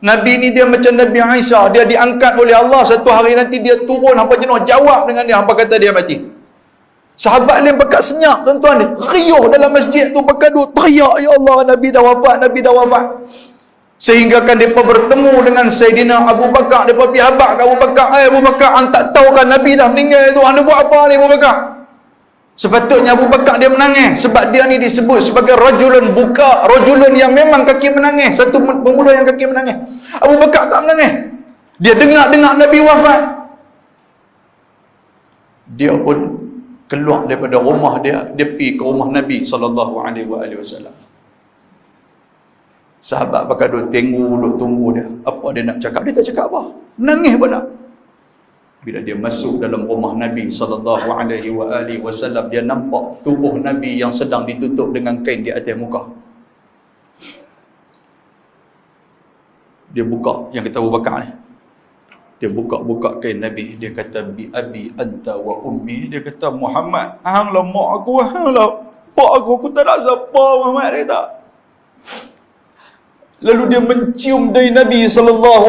Nabi ni dia macam Nabi Isa, dia diangkat oleh Allah, satu hari nanti dia turun hampa jenuh, jawab dengan dia, hampa kata dia mati. Sahabat lain pakat senyap, tuan-tuan, dia riuh dalam masjid tu, pakat duk teriak, ya Allah, Nabi dah wafat, Nabi dah wafat. Sehingga kan mereka bertemu dengan Sayyidina Abu Bakar. Mereka pergi habaq ke Abu Bakar. Abu Bakar, hang tak tahu kan Nabi dah meninggal tu, hang buat apa ni Abu Bakar? Sepatutnya Abu Bakar dia menangis, sebab dia ni disebut sebagai rajulun buka, rajulun yang memang kaki menangis, satu pemuda yang kaki menangis. Abu Bakar tak menangis. Dia dengar-dengar Nabi wafat, dia pun keluar daripada rumah dia pergi ke rumah Nabi SAW. Sahabat pakai duk tunggu dia. Apa dia nak cakap? Dia tak cakap apa. Menangis pun tak. Bila dia masuk dalam rumah Nabi SAW, dia nampak tubuh Nabi yang sedang ditutup dengan kain di atas muka. Dia buka, yang kita Abu Bakar ni, dia buka kain Nabi. Dia kata bi abi anta wa ummi. Dia kata Muhammad, hang lah mak aku, hang lah pak aku tak nak siapa Muhammad, dia tak. Lalu dia mencium dari Nabi SAW.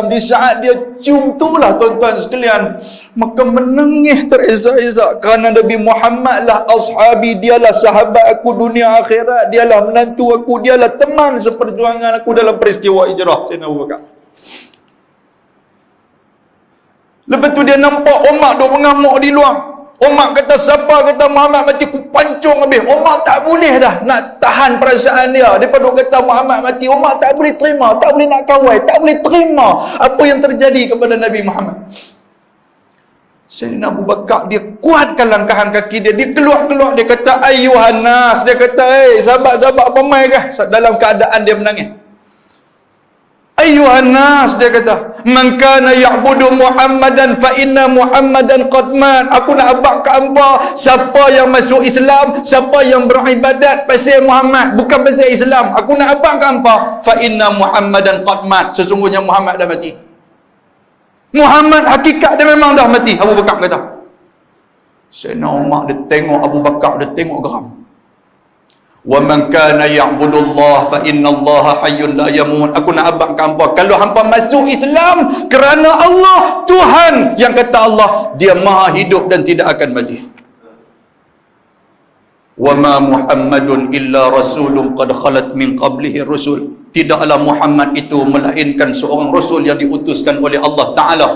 Di saat dia cium itulah, tuan-tuan sekalian, maka menangis teresak-esak, kerana Nabi Muhammad lah ashabi, dialah sahabat aku dunia akhirat, dialah menantu aku, dialah teman seperjuangan aku dalam peristiwa hijrah. Sayyidina Abu Bakar. Lepas tu dia nampak Umar duk mengamuk di luar. Umar kata, siapa kata Muhammad mati, aku pancung habis. Umar tak boleh dah nak tahan perasaan dia. Daripada kata Muhammad mati, Umar tak boleh terima, tak boleh nak kawal, tak boleh terima apa yang terjadi kepada Nabi Muhammad. Sayyidina Abu Bakar dia kuatkan langkahan kaki dia. Dia keluar, dia kata ayuhan nas, dia kata sahabat-sahabat pemai kah, dalam keadaan dia menangis. Ayuhan nas, dia kata, man kana ya'budu Muhammadan fa inna Muhammadan qad mat. Aku nak abang ke hangpa, siapa yang masuk Islam, siapa yang beribadat pasal Muhammad, bukan pasal Islam, aku nak abang ke hangpa, fa inna Muhammadan qad mat, sesungguhnya Muhammad dah mati. Muhammad hakikat dia memang dah mati. Abu Bakar kata. Sayyidina Umar dia tengok Abu Bakar, dia tengok geram. Wa man kana ya'budullah fa innallaha hayyun la yamut. Aku nak abang hangpa, kalau hangpa masuk Islam kerana Allah Tuhan, yang kata Allah dia maha hidup dan tidak akan mati. Wa ma Muhammadun illa rasulun qad khalat min qablihi rusul. Tidaklah Muhammad itu melainkan seorang rasul yang diutuskan oleh Allah Ta'ala.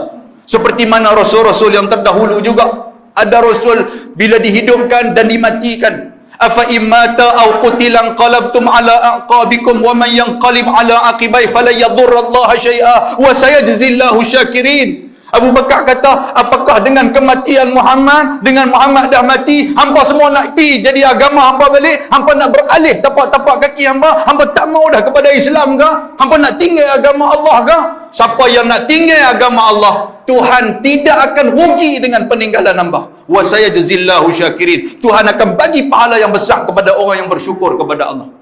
Seperti mana rasul-rasul yang terdahulu juga. Ada rasul bila dihidupkan dan dimatikan. Afa immata aw qutilan qalabtum ala aqabikum wa man yanqalib ala aqibai fala yadurrallaha syai'a wa sayajzillahu syakirin. Abu Bakar kata, apakah dengan kematian Muhammad, dengan Muhammad dah mati, hampa semua nak pergi jadi agama hampa balik, hampa nak beralih tapak-tapak kaki hampa tak mau dah kepada Islam ke? Hampa nak tinggal agama Allah ke? Siapa yang nak tinggal agama Allah, Tuhan tidak akan rugi dengan peninggalan hampa. Wa sayajzillahu syakirin. Tuhan akan bagi pahala yang besar kepada orang yang bersyukur kepada Allah.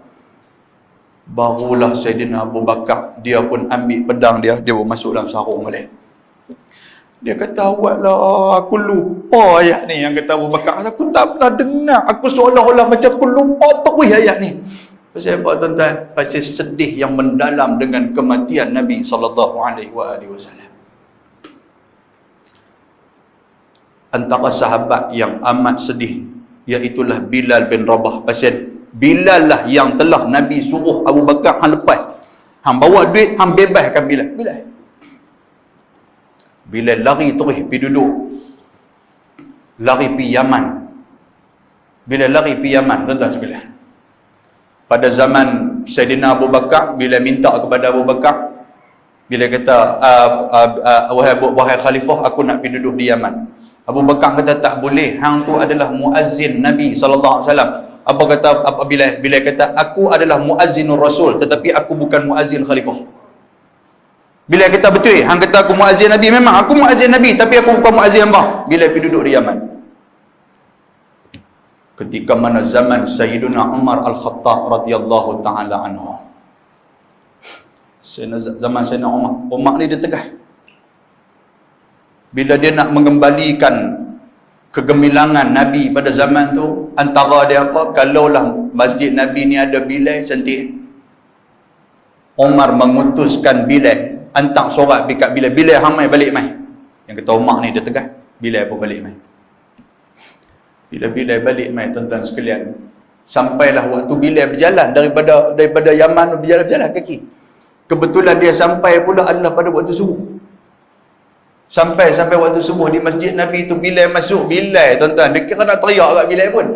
Barulah Sayyidina Abu Bakar, dia pun ambil pedang dia pun masuk dalam sarung balik. Dia kata, awaklah, aku lupa ayat ni. Yang kata Abu Bakar, aku tak pernah dengar. Aku seolah-olah macam aku lupa terus ayat ni. Pasal apa tuan-tuan? Pasal sedih yang mendalam dengan kematian Nabi SAW. Antara sahabat yang amat sedih, iaitulah Bilal bin Rabah. Pasal Bilal lah yang telah Nabi suruh Abu Bakar hang lepas, hang bawa duit, hang bebaskan Bilal. Bilal lari terus pergi duduk, lari pergi Yaman. Bilal lari pergi Yaman, tuan-tuan sekalian. Pada zaman Sayyidina Abu Bakar, Bilal minta kepada Abu Bakar, Bilal kata, wahai khalifah, aku nak pergi duduk di Yaman. Abu Bakar kata, tak boleh, hang tu adalah muazzin Nabi SAW. Apa kata Bilal? Bilal kata, aku adalah muazzinur Rasul, tetapi aku bukan muazzin khalifah. Bilal kata, betul, hang kata aku muazzin Nabi, memang aku muazzin Nabi, tapi aku bukan muazzin hamba. Bilal pergi duduk di Yaman. Ketika mana zaman Sayyiduna Umar Al-Khattab radhiyallahu ta'ala anhu, zaman Sayyidina Umar ni dia tegah. Bila dia nak mengembalikan kegemilangan Nabi pada zaman tu, antara dia apa? Kalaulah masjid Nabi ni ada Bilal cantik, Umar mengutuskan Bilal, hantar surat dekat Bilal, Bilal hamai balik mai. Yang kata Umar ni dia tegah, Bilal pun balik mai. Bila Bilal balik mai, tuan-tuan sekalian, sampailah waktu Bilal berjalan daripada Yaman, berjalan kaki. Kebetulan dia sampai pula adalah pada waktu subuh. Sampai waktu subuh di masjid Nabi tu, Bilal masuk. Bilal, tuan-tuan, dia kira nak teriak kat Bilal pun.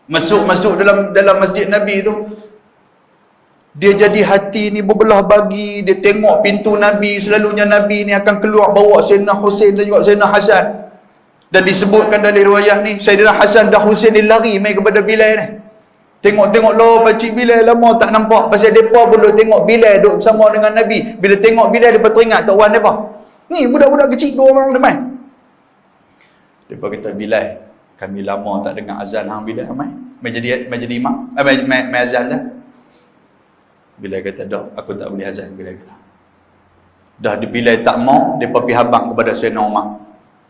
Masuk dalam masjid Nabi tu, dia jadi hati ni berbelah bagi. Dia tengok pintu Nabi, selalunya Nabi ni akan keluar bawa Sayyidina Husain dan juga Sayyidina Hasan. Dan disebutkan dalam riwayat ni, Sayyidina Hasan dan Husain ni lari mai kepada Bilal ni. Tengok lo pakcik Bilal lama tak nampak. Pasal mereka pun duk tengok Bilal duk bersama dengan Nabi. Bila tengok Bilal, mereka teringat tak wan mereka. Ni budak-budak kecil dua orang demai. Mereka kata, Bilal, kami lama tak dengar azan hang Bilal mai. Mai jadi imam. Mai azan dah. Bilal kata, dah, aku tak boleh azan. Bilal kata. Dah Bilal tak mau, dia pergi habaq kepada Sayyidina Umar.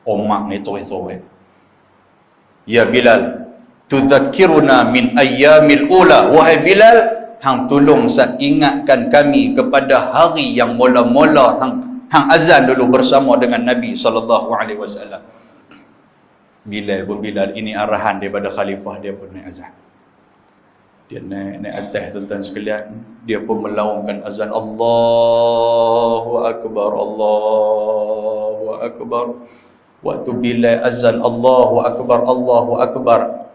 Umar ni terus-terus. Ya Bilal, tudzakkiruna min ayyamil ula. Wahai Bilal, hang tolong ingatkan kami kepada hari yang mula-mula hang azan dulu bersama dengan Nabi SAW. Bilal, ini arahan daripada khalifah, dia pun naik azan. Dia naik atas, tuan-tuan sekalian. Dia pun melaungkan azan, Allahu Akbar, Allahu Akbar. Waktu Bilal azan, Allahu Akbar, Allahu Akbar,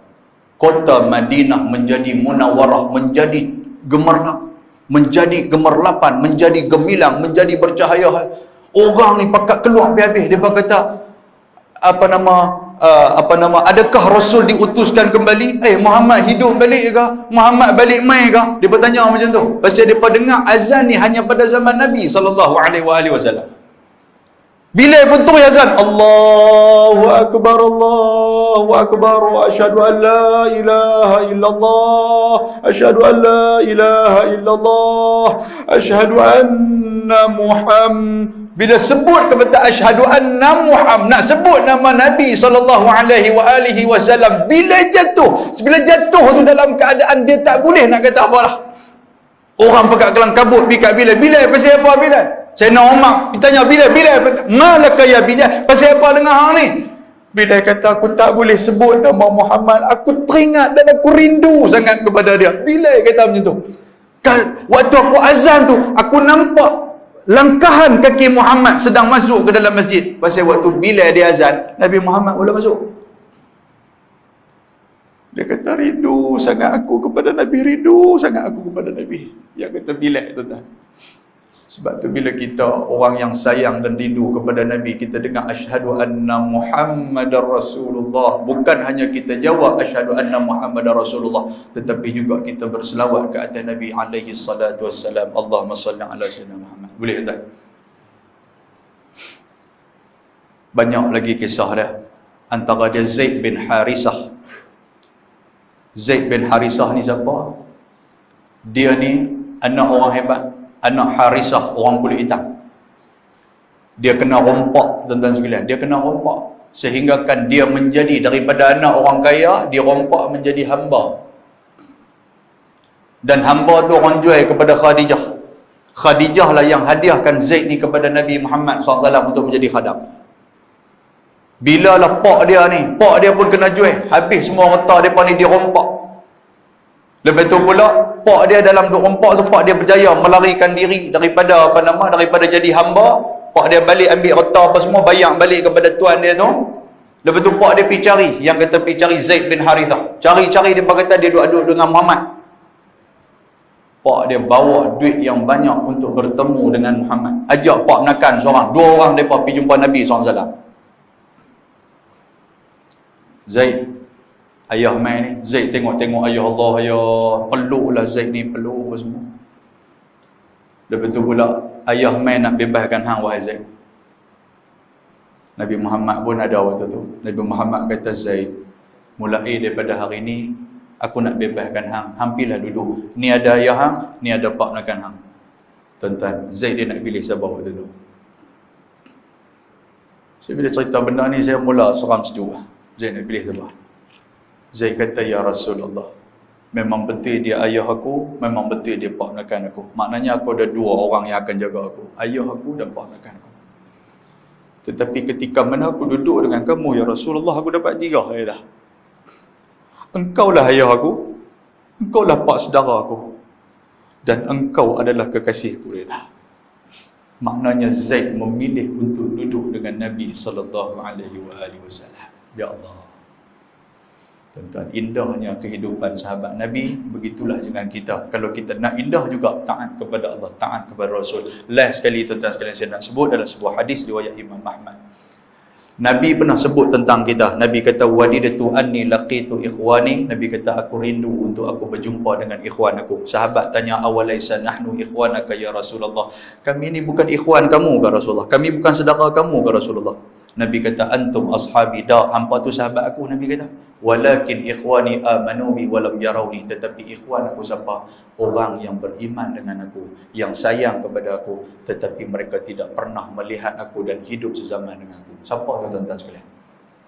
kota Madinah menjadi munawwarah, menjadi gemerlap, menjadi gemerlapan, menjadi gemilang, menjadi bercahaya. Orang ni pakat keluar habis-habis. Dia kata, adakah Rasul diutuskan kembali? Muhammad hidup balik ke? Muhammad balik mai ke? Dia bertanya macam tu. Pasal dia dengar azan ni hanya pada zaman Nabi SAW. Bila betul azan, Allahu Akbar, Allahu Akbar, asyhadu an la ilaha illallah, asyhadu an la ilaha illallah, asyhadu anna Muhammad. Bila sebut kata asyhadu anna Muhammad, nak sebut nama Nabi SAW, bila jatuh tu dalam keadaan dia tak boleh nak kata apalah. Orang pekat kelang kabut pikat Bilal. Bilal pasal apa Bilal? Sayyidina Umar ditanya Bilal, malaka ya Bilal? Pasal apa dengan hang ni? Bilal kata, aku tak boleh sebut nama Muhammad. Aku teringat dan aku rindu sangat kepada dia. Bilal kata macam tu. Waktu aku azan tu, aku nampak langkahan kaki Muhammad sedang masuk ke dalam masjid. Pasal waktu Bilal dia azan, Nabi Muhammad mula masuk. Dia kata, rindu sangat aku kepada Nabi, rindu sangat aku kepada Nabi. Yang kata Bilal tu tak. Sebab tu bila kita orang yang sayang dan rindu kepada Nabi, kita dengar asyhadu anna Muhammadar Rasulullah, bukan hanya kita jawab asyhadu anna Muhammadar Rasulullah, tetapi juga kita berselawat ke atas Nabi alaihi salatu wassalam. Allahumma salli ala sayyidina Muhammad. Boleh tak? Banyak lagi kisah dia. Antara dia Zaid bin Harisah. Zaid bin Harisah ni siapa? Dia ni anak orang hebat, anak Harisah, orang kulit hitam. Dia kena rompak, tuan-tuan sekalian. Dia kena rompak sehinggakan dia menjadi daripada anak orang kaya, dia rompak menjadi hamba. Dan hamba tu orang jual kepada Khadijah. Khadijah lah yang hadiahkan Zaid ni kepada Nabi Muhammad SAW untuk menjadi khadam. Bila lah pak dia pun kena jual. Habis semua harta mereka ni dia rompak. Lepas tu pula pak dia dalam duk rompak tu, pak dia berjaya melarikan diri daripada daripada jadi hamba. Pak dia balik ambil harta apa semua, bayar balik kepada tuan dia tu. Lepas tu pak dia pergi cari, yang kata pergi cari Zaid bin Harithah. Cari-cari dia kata dia duduk dengan Muhammad. Pak dia bawa duit yang banyak untuk bertemu dengan Muhammad. Ajak pak menakan seorang, 2 orang mereka pergi jumpa Nabi SAW. Zaid, ayah main ni. Zaid tengok-tengok ayah Allah, ayah peluk lah Zaid ni, peluk apa semua. Lepas tu pula ayah main nak bebaskan hang wahai Zaid. Nabi Muhammad pun ada waktu tu. Nabi Muhammad kata, Zaid, mulai daripada hari ni aku nak bebaskan hang. Hampilah duduk. Ni ada ayah hang, ni ada pak menakan hang. Tuan-tuan, Zaid dia nak pilih siapa waktu tu. Saya bila cerita benda ni, saya mula seram sejuk. Zaid nak pilih siapa? Zaid kata, ya Rasulullah, memang betul dia ayah aku, memang betul dia pak menakan aku. Maknanya aku ada 2 orang yang akan jaga aku, ayah aku dan pak menakan aku. Tetapi ketika mana aku duduk dengan kamu ya Rasulullah, aku dapat 3 dah. Engkau lah ayah aku, engkau lah pak saudara aku, dan engkau adalah kekasihku dah. Maknanya Zaid memilih untuk duduk dengan Nabi SAW. Ya Allah. Tuan-tuan, indahnya kehidupan sahabat Nabi. Begitulah dengan kita. Kalau kita nak indah juga, taat kepada Allah, taat kepada Rasul. Last sekali tuan-tuan sekalian, saya nak sebut dalam sebuah hadis riwayat Imam Ahmad. Nabi pernah sebut tentang kita. Nabi kata, wadidatu anni laqitu ikhwani. Nabi kata, aku rindu untuk aku berjumpa dengan ikhwan aku. Sahabat tanya, awalaisa nahnu ikhwanaka ya Rasulullah? Kami ni bukan ikhwan kamu ke Rasulullah? Kami bukan saudara kamu ke Rasulullah? Nabi kata, antum ashabi, dak, hampa tu sahabat aku. Nabi kata, walakin ikhwani amanu bi walam yarawni. Tetapi ikhwan aku siapa? Orang yang beriman dengan aku, yang sayang kepada aku, tetapi mereka tidak pernah melihat aku dan hidup sezaman dengan aku. Siapa tu tuan-tuan sekalian?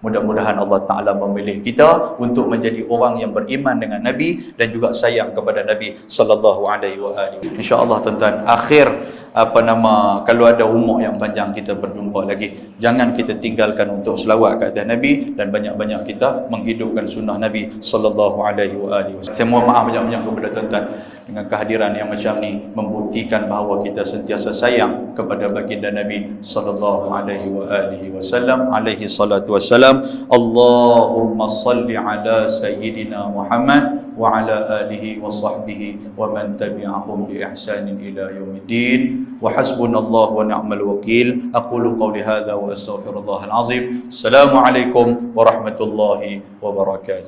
Mudah-mudahan Allah Ta'ala memilih kita untuk menjadi orang yang beriman dengan Nabi dan juga sayang kepada Nabi sallallahu alaihi wasallam. InsyaAllah tuan-tuan, akhir kalau ada umur yang panjang kita berjumpa lagi. Jangan kita tinggalkan untuk selawat ke atas Nabi dan banyak-banyak kita menghidupkan sunnah Nabi sallallahu alaihi wasallam. Saya mohon maaf banyak-banyak kepada tuan-tuan dengan kehadiran yang macam ni, membuktikan bahawa kita sentiasa sayang kepada baginda Nabi sallallahu alaihi wasallam, alaihi salatu wassalam. Allahumma salli ala sayyidina Muhammad wa ala alihi wa sahbihi wa man tabi'ahum bi ihsanin ila yaumiddin. Wa hasbunallahu wa ni'mal wakil. Aqulu qawli hadza wa astaghfirullahal azim. Assalamualaikum warahmatullahi wabarakatuh.